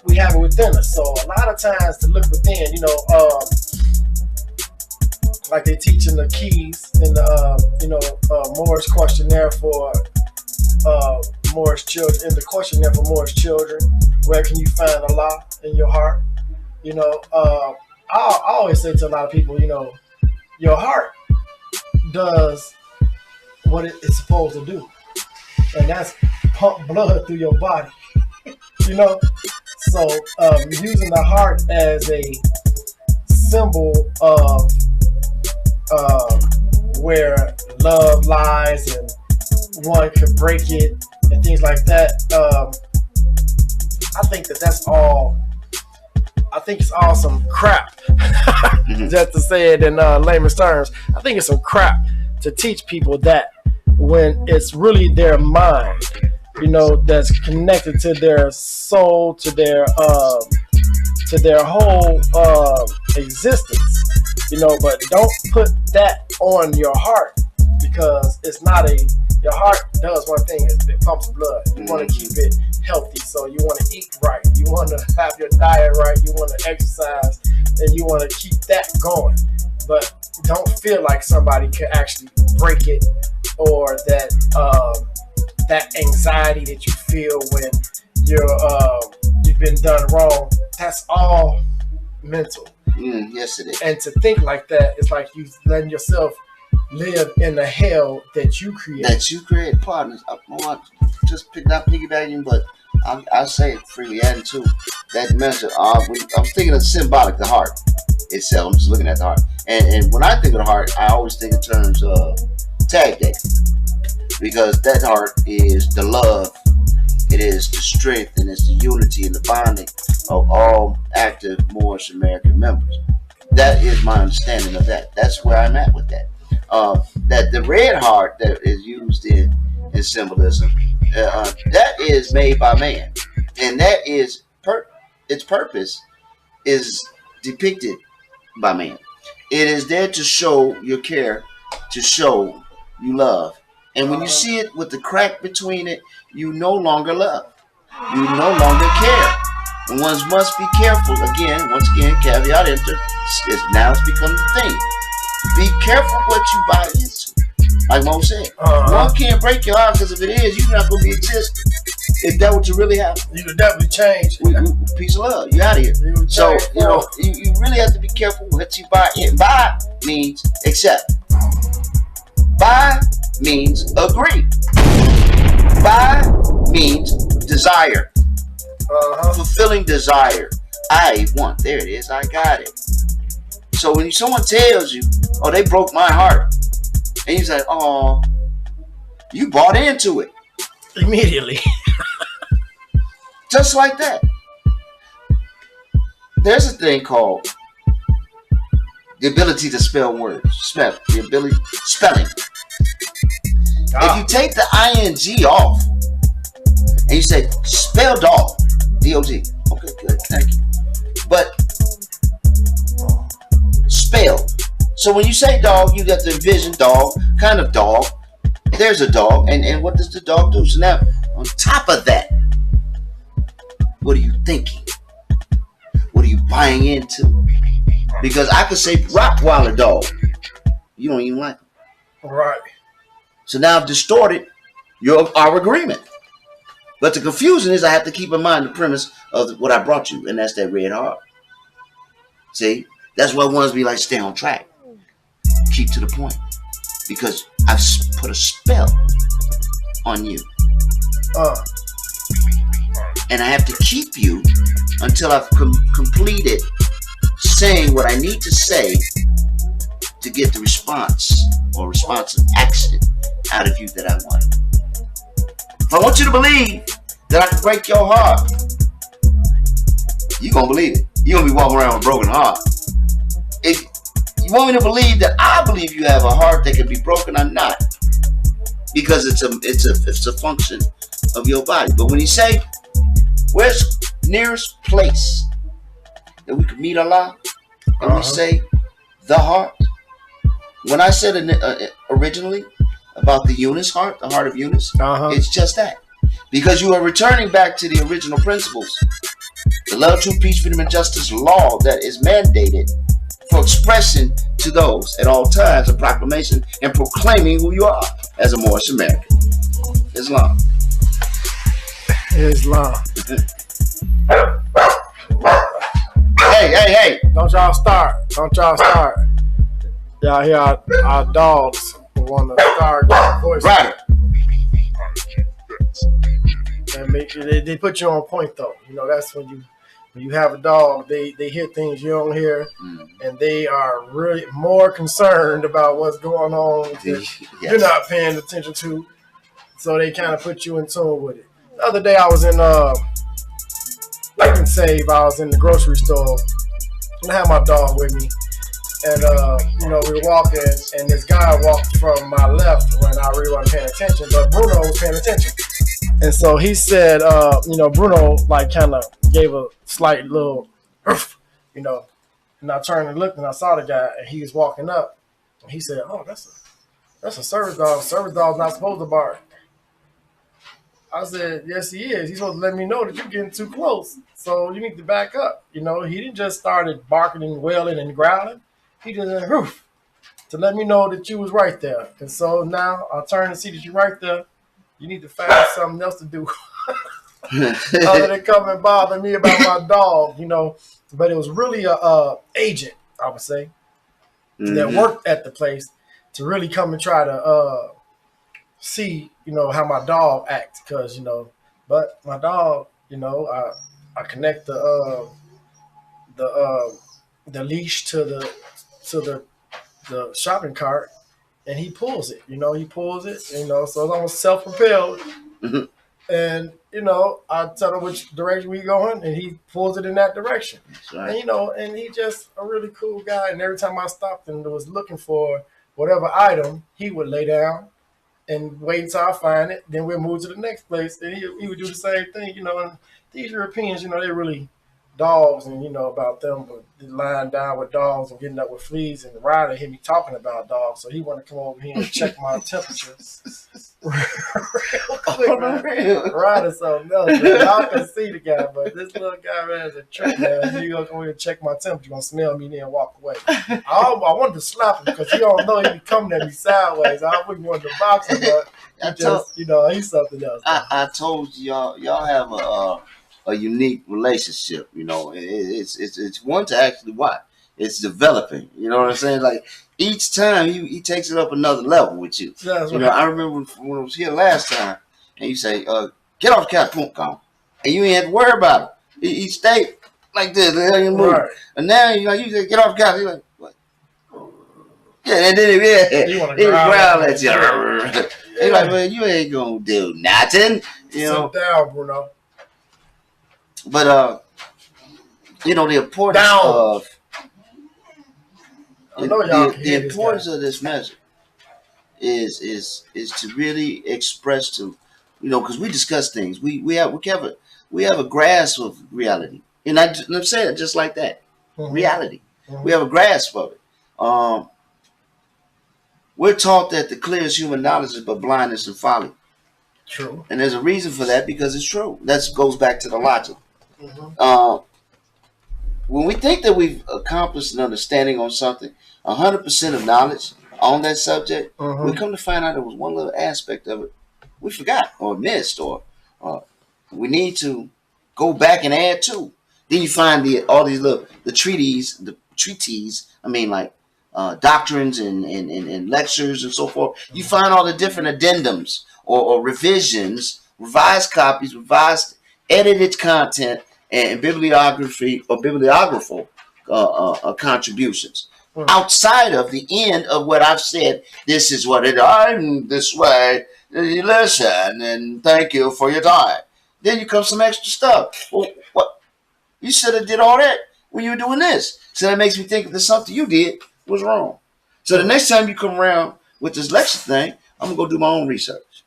we have it within us. So a lot of times to look within, you know, like they teach in the keys in the Moore's questionnaire for Moore's children, in the questionnaire for Moore's children, where can you find Allah in your heart? You know, I always say to a lot of people, you know, your heart does what it's supposed to do, and that's pump blood through your body. You know, so using the heart as a symbol of where love lies and one could break it and things like that. I think that's all. I think it's all some crap. Just to say it in layman's terms, I think it's some crap to teach people that when it's really their mind, you know, that's connected to their soul, to their whole existence. You know, but don't put that on your heart, because it's not your heart does one thing, is it pumps blood. You want to keep it healthy, so you want to eat right, you want to have your diet right, you want to exercise, and you want to keep that going. But don't feel like somebody could actually break it, or that that anxiety that you feel when you've been done wrong, that's all mental. Yes, it is. And to think like that, it's like you letting yourself live in the hell that you create. That you create, partners. I want just not piggybacking, but I'll say it freely, adding to that measure. I'm thinking of symbolic, the heart itself. I'm just looking at the heart, and when I think of the heart, I always think in terms of tag day, because that heart is the love, it is the strength, and it's the unity and the bonding of all active Moorish American members. That is my understanding of that. That's where I'm at with that. That the red heart that is used in symbolism, that is made by man, and that is its purpose is depicted by man. It is there to show your care, to show you love, and when you see it with the crack between it, you no longer love, you no longer care, and one must be careful. Once again, caveat emptor. It's become the thing. Be careful what you buy into. Like Mo said, one can't break your heart, because if it is, you're not going to be existing. If that what you really have, you would definitely change. Peace of love. You're out of here. So, you really have to be careful what you buy in. Buy means accept. Buy means agree. Buy means desire. Fulfilling desire. I want. There it is. I got it. So when someone tells you, "Oh, they broke my heart," and you say, "Oh," you bought into it immediately. Just like that. There's a thing called the ability to spell words. Spelling. If you take the ing off and you say spell dog, D-O-G. Okay, good, thank you. But spell. So when you say dog, you got to envision dog, kind of dog. There's a dog, and what does the dog do? So now, on top of that, what are you thinking? What are you buying into? Because I could say Rottweiler dog. You don't even like him. Right. So now I've distorted our agreement. But the confusion is I have to keep in mind the premise of what I brought you, and that's that red heart. See? That's why ones be like, stay on track. Keep to the point. Because I've put a spell on you. And I have to keep you until I've completed saying what I need to say to get the response or responsive action out of you that I want. If I want you to believe that I can break your heart, you're going to believe it. You're going to be walking around with a broken heart. If you want me to believe that I believe you have a heart that can be broken, I'm not. Because it's a function of your body. But when you say, where's nearest place that we could meet Allah? And we say, the heart. When I said originally about the Yunus heart, the heart of Yunus, it's just that. Because you are returning back to the original principles. The love, truth, peace, freedom, and justice law that is mandated for expression to those at all times, a proclamation and proclaiming who you are as a Moorish American. Islam. Hey. Don't y'all start. Y'all hear our dogs want to start getting voices. Right. And they put you on point, though. You know, that's when you have a dog, they hear things you don't hear, and they are really more concerned about what's going on that you're not paying attention to. So they kind of put you in tune with it. The other day I was in I was in the grocery store, and I had my dog with me. And, we were walking, and this guy walked from my left when I really wasn't paying attention, but Bruno was paying attention. And so he said, Bruno, kind of gave a slight little, and I turned and looked, and I saw the guy, and he was walking up, and he said, oh, that's a service dog. Service dog's not supposed to bark. I said, yes, he is. He's supposed to let me know that you're getting too close, so you need to back up. He didn't just started barking and wailing and growling. He just went, to let me know that you was right there. And so now I turn and see that you're right there. You need to find something else to do other than come and bother me about my dog, you know. But it was really a agent, I would say, that Mm-hmm. worked at the place to really come and try to see, you know, how my dog acts, because you know, but my dog, you know, I connect the the leash to the shopping cart, and he pulls it. You know, he pulls it. You know, so it's almost self propelled. Mm-hmm. And you know, I tell him which direction we going, and he pulls it in that direction. That's And right. you know, and he just a really cool guy. And every time I stopped and was looking for whatever item, he would lay down and wait until I find it. Then we'll move to the next place, and he would do the same thing. You know, and these Europeans, you know, they're really dogs, and you know about them, but lying down with dogs and getting up with fleas. And the rider hear me talking about dogs, so he want to come over here and check my temperature real quick, On man. the real. Rider something else, man. Y'all can see the guy, but this little guy, man, is a trick, man. He gonna come here and check my temperature, gonna smell me, then walk away. I wanted to slap him because he don't know he be coming at me sideways. I wouldn't want to box him, but he I told just, you know, he's something else. I told y'all have a unique relationship. You know, it's one to actually watch. It's developing. You know what I'm saying? Like each time he takes it up another level with you. That's You right. know, I remember when I was here last time, and you say, "Get off the couch, boom, come," and you ain't have to worry about it. He stayed like this, the hell you move. Right. And now you know you say, "Get off the couch." He's like, "What?" Yeah, and then He wanna he growl growl at at you. you. He's like, "Well, you ain't gonna do nothing," you know. Sit down, Bruno. But you know the importance Down. of I know y'all can the hear this importance guy. of this measure is to really express to, you know, because we discuss things, we have a grasp of reality, and I'm saying it just like that, Mhm. reality. Mhm. We have a grasp of it. We're taught that the clearest human knowledge is but blindness and folly, True. and there's a reason for that because it's true. That goes back to the logic. Mhm. When we think that we've accomplished an understanding on something, 100% of knowledge on that subject, we Mhm. come to find out there was one little aspect of it we forgot or missed, or we need to go back and add to. Then you find all these little the treaties. I mean, like doctrines and lectures and so forth. You find all the different addendums or revisions, revised copies, revised edited content, and bibliography or bibliographical contributions Mhm. outside of the end of what I've said. This is what it I'm this way. You listen and thank you for your time. Then you come some extra stuff. Well, what you should have did all that when you were doing this. So that makes me think that something you did was wrong. So the next time you come around with this lecture thing, I'm gonna go do my own research.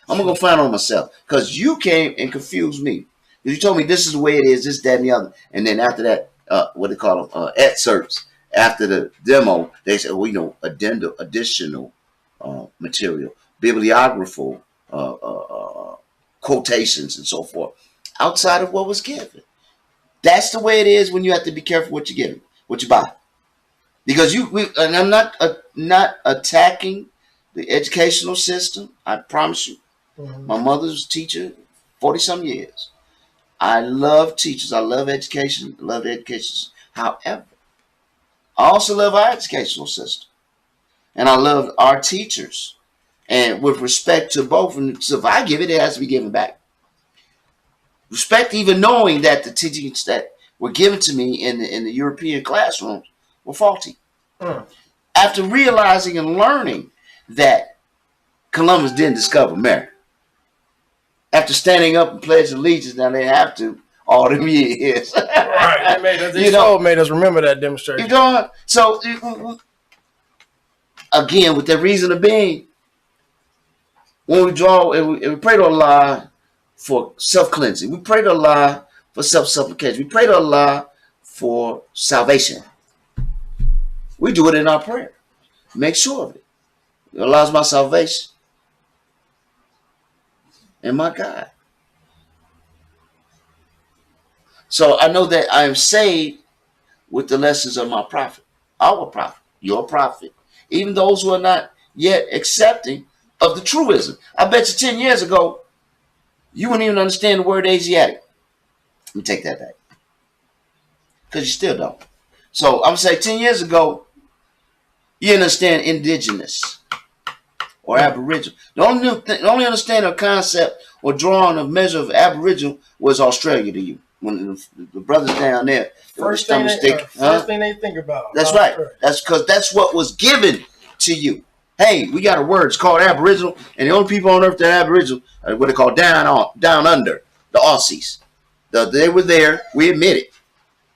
I'm gonna go find on myself because you came and confused me. You told me this is the way it is, this, that, and the other, and then after that, what they call them, excerpts. After the demo, they say, well, you know, additional material, bibliographical quotations, and so forth, outside of what was given. That's the way it is when you have to be careful what you're getting, what you buy, because and I'm not attacking the educational system. I promise you. Mhm. My mother's a teacher, 40 some years. I love teachers. I love education. I love education. However, I also love our educational system. And I love our teachers. And with respect to both, and so if I give it, it has to be given back. Respect, even knowing that the teachings that were given to me in the European classrooms were faulty. Mm. After realizing and learning that Columbus didn't discover America, after standing up and pledging allegiance, now they have to all them years. Right. They made us. They You know, sure made us remember that you demonstration. know. So again, with that reason of being, when we draw and we pray to Allah for self cleansing, we pray to Allah for self supplication, we pray to Allah for salvation. We do it in our prayer. Make sure of it. Allah's my salvation and my God. So I know that I am saved with the lessons of my prophet, our prophet, your prophet. Even those who are not yet accepting, of the truism. I bet you 10 years ago, you wouldn't even understand the word Asiatic. Let me take that back. Because you still don't. So I'm going to say 10 years ago, you understand indigenous or aboriginal. The only understanding of concept or drawing of measure of aboriginal was Australia to you. When the brothers down there, first thing they think about. That's right. That's because that's what was given to you. Hey, we got a word. It's called aboriginal, and the only people on earth that are aboriginal are what they call down under, the Aussies. They were there. We admit it.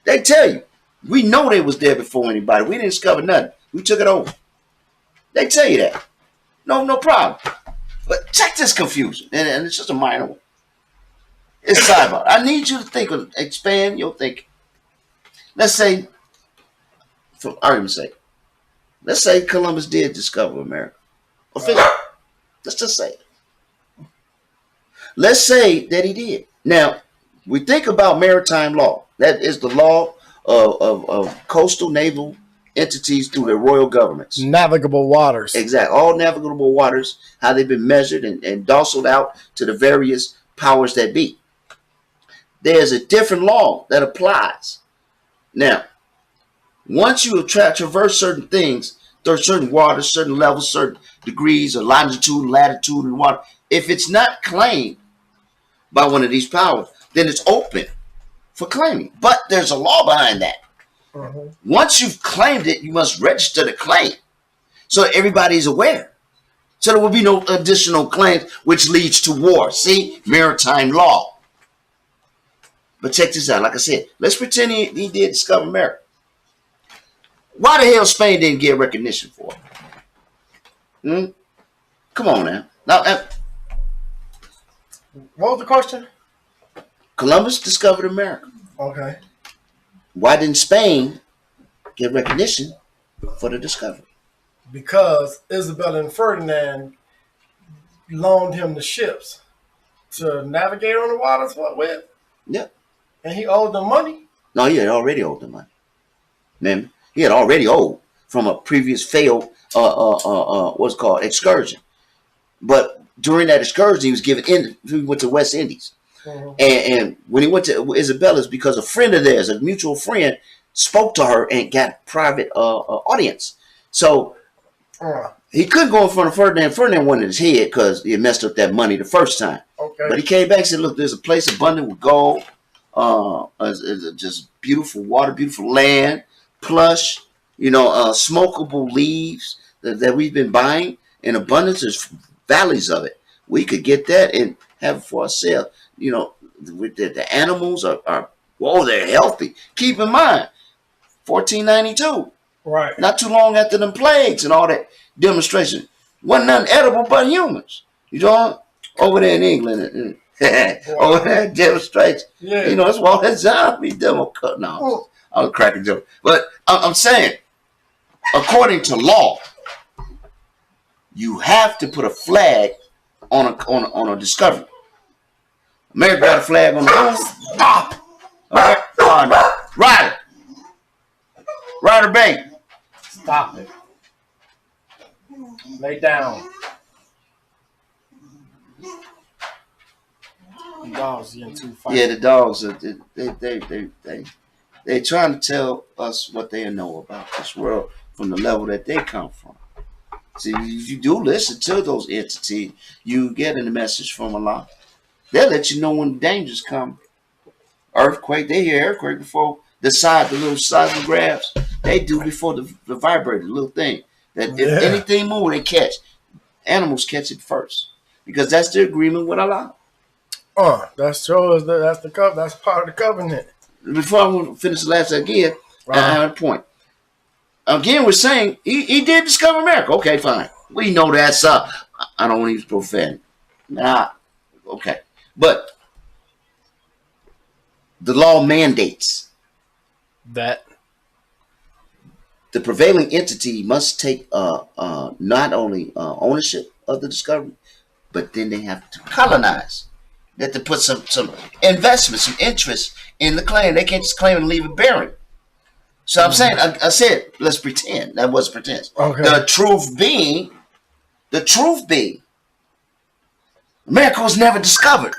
They tell you. We know they was there before anybody. We didn't discover nothing. We took it over. They tell you that. No problem. But check this confusion, and it's just a minor one. It's sidebar. I need you to expand your thinking. Let's say, for argument's sake, let's say Columbus did discover America. Officially. Let's just say it. Let's say that he did. Now, we think about maritime law. That is the law of coastal naval entities through their royal governments. Navigable waters. Exactly. All navigable waters, how they've been measured and dociled out to the various powers that be. There's a different law that applies. Now, once you traverse certain things, there's certain waters, certain levels, certain degrees of longitude, latitude, and water. If it's not claimed by one of these powers, then it's open for claiming. But there's a law behind that. Once you've claimed it, you must register the claim so everybody's aware. So there will be no additional claims, which leads to war. See? Maritime law. But check this out. Like I said, let's pretend he did discover America. Why the hell Spain didn't get recognition for it? Come on now. What was the question? Columbus discovered America. Okay. Why didn't Spain get recognition for the discovery? Because Isabella and Ferdinand loaned him the ships to navigate on the waters with. Yep. And he owed them money? No, he had already owed them money. Remember? He had already owed from a previous failed what's called excursion. But during that excursion, he was given he went to West Indies. And when he went to Isabella's, because a friend of theirs, a mutual friend, spoke to her and got private audience. So he couldn't go in front of Ferdinand. Ferdinand wanted his head because he had messed up that money the first time. Okay. But he came back and said, look, there's a place abundant with gold, just beautiful water, beautiful land, plush, smokable leaves that we've been buying in abundance. There's valleys of it. We could get that and have it for ourselves. With the animals are they're healthy. Keep in mind, 1492. Right. Not too long after them plagues and all that demonstration. Wasn't nothing edible but humans. You know, over there in England. Over there demonstrates. Yeah. That's why that zombie demo cut. No, I'm cracking joke. But I'm saying, according to law, you have to put a flag on a discovery. America got a flag on the moon. Stop. Okay. Ryder Bay. Stop it. Lay down. The dogs getting too fighting. Yeah, the dogs are they trying to tell us what they know about this world from the level that they come from. See, if you do listen to those entities, you get a message from Allah. They'll let you know when dangers come. Earthquake, they hear earthquake before the little seismographs. They do before the vibrator, the little thing. That if anything move, they catch. Animals catch it first. Because that's their agreement with Allah. That's true. That's part of the covenant. Before I finish the last again, I have a point. Again, we're saying he did discover America. Okay, fine. We know that's I don't want to use profanity. Okay. But the law mandates that the prevailing entity must take not only ownership of the discovery, but then they have to colonize. They have to put some investment, some interest in the claim. They can't just claim and leave it barren. So I'm saying, I said, let's pretend. That was pretense. Okay. The truth being, America was never discovered.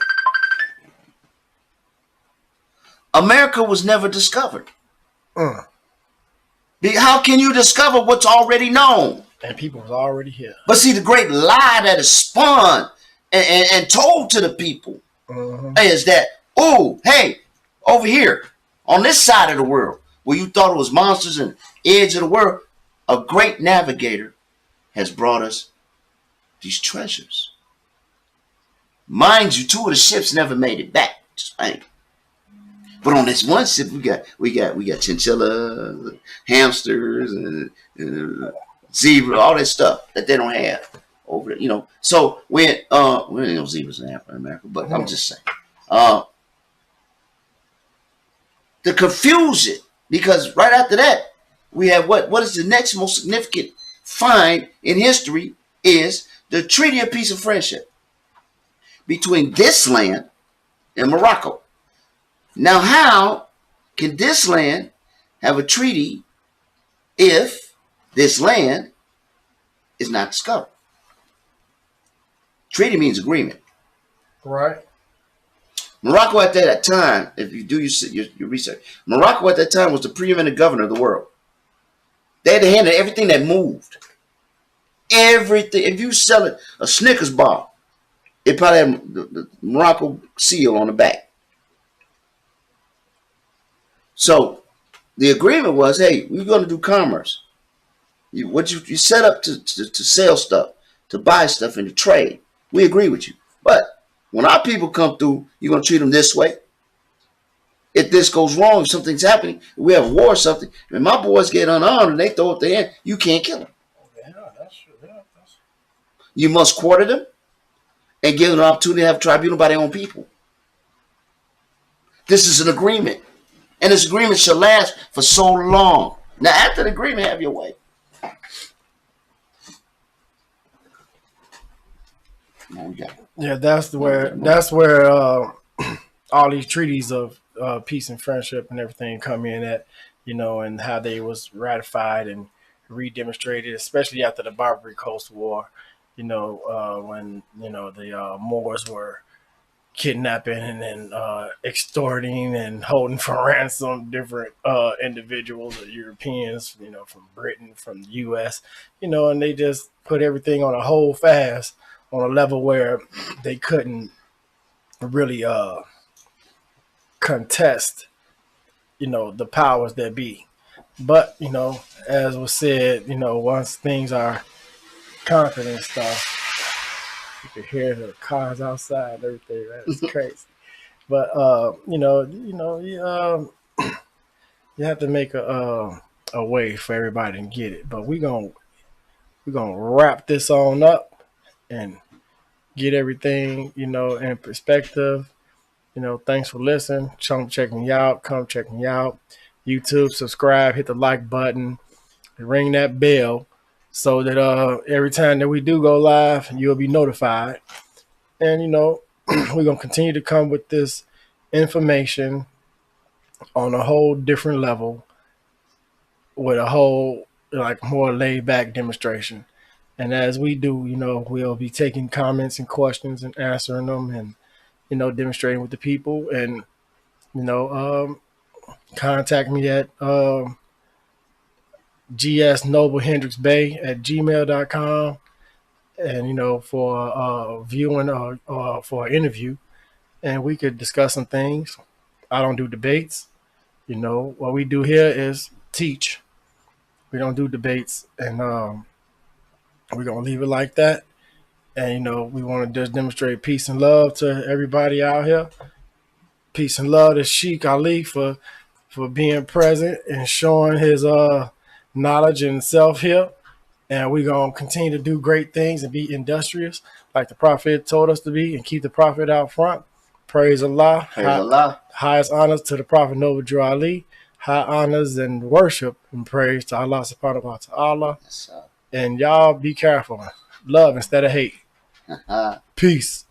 America was never discovered. How can you discover what's already known? And people was already here. But see, the great lie that is spun and told to the people is that, oh, hey, over here on this side of the world, where you thought it was monsters and edge of the world, a great navigator has brought us these treasures. Mind you, 2 of the ships never made it back to Spain. But on this one ship, we got chinchilla, hamsters, and zebra, all that stuff that they don't have over there, you know. So we ain't no zebras in America, but I'm just saying. To confuse it, because right after that, we have what is the next most significant find in history is the Treaty of Peace and Friendship between this land and Morocco. Now, how can this land have a treaty if this land is not discovered? Treaty means agreement. Right. Morocco at that time, if you do your research, Morocco at that time was the preeminent governor of the world. They had to handle everything that moved. Everything. If you sell it a Snickers bar, it probably had the Morocco seal on the back. So the agreement was, hey, we're going to do commerce. You set up to sell stuff, to buy stuff, and to trade. We agree with you. But when our people come through, you're going to treat them this way. If this goes wrong, if something's happening, if we have a war or something, and my boys get unarmed and they throw up their hand, you can't kill them. Yeah, that's true. Yeah, You must quarter them and give them an opportunity to have a tribunal by their own people. This is an agreement. And this agreement shall last for so long. Now, after the agreement, have your way. Yeah, that's where all these treaties of peace and friendship and everything come in at, you know, and how they was ratified and re-demonstrated, especially after the Barbary Coast War, you know, when, you know, the Moors were kidnapping and extorting and holding for ransom different individuals or Europeans, you know, from Britain, from the U.S., you know, and they just put everything on a hold fast on a level where they couldn't really contest, you know, the powers that be. But, you know, as was said, you know, once things are conquered and stuff, you can hear the cars outside and everything. That's crazy. But you have to make a way for everybody to get it. But we're gonna wrap this on up and get everything, you know, in perspective. You know, thanks for listening. Come check me out. YouTube, subscribe, hit the like button, ring that bell so that every time that we do go live, you'll be notified. And, you know, we're going to continue to come with this information on a whole different level with a whole, like, more laid back demonstration. And as we do, you know, we'll be taking comments and questions and answering them and, you know, demonstrating with the people. And, you know, contact me at gsnoblehendricksbay@gmail.com. And, you know, for viewing or for an interview, and we could discuss some things. I don't do debates. You know, what we do here is teach. We don't do debates, and we're going to leave it like that. And, you know, we want to just demonstrate peace and love to everybody out here. Peace and love to Sheik Ali for being present and showing his knowledge and self here. And we're going to continue to do great things and be industrious like the Prophet told us to be and keep the Prophet out front. Praise Allah. Praise Allah. Highest honors to the Prophet Noble Drew Ali. High honors and worship and praise to Allah subhanahu wa ta'ala. Yes, and y'all be careful. Love instead of hate. Peace.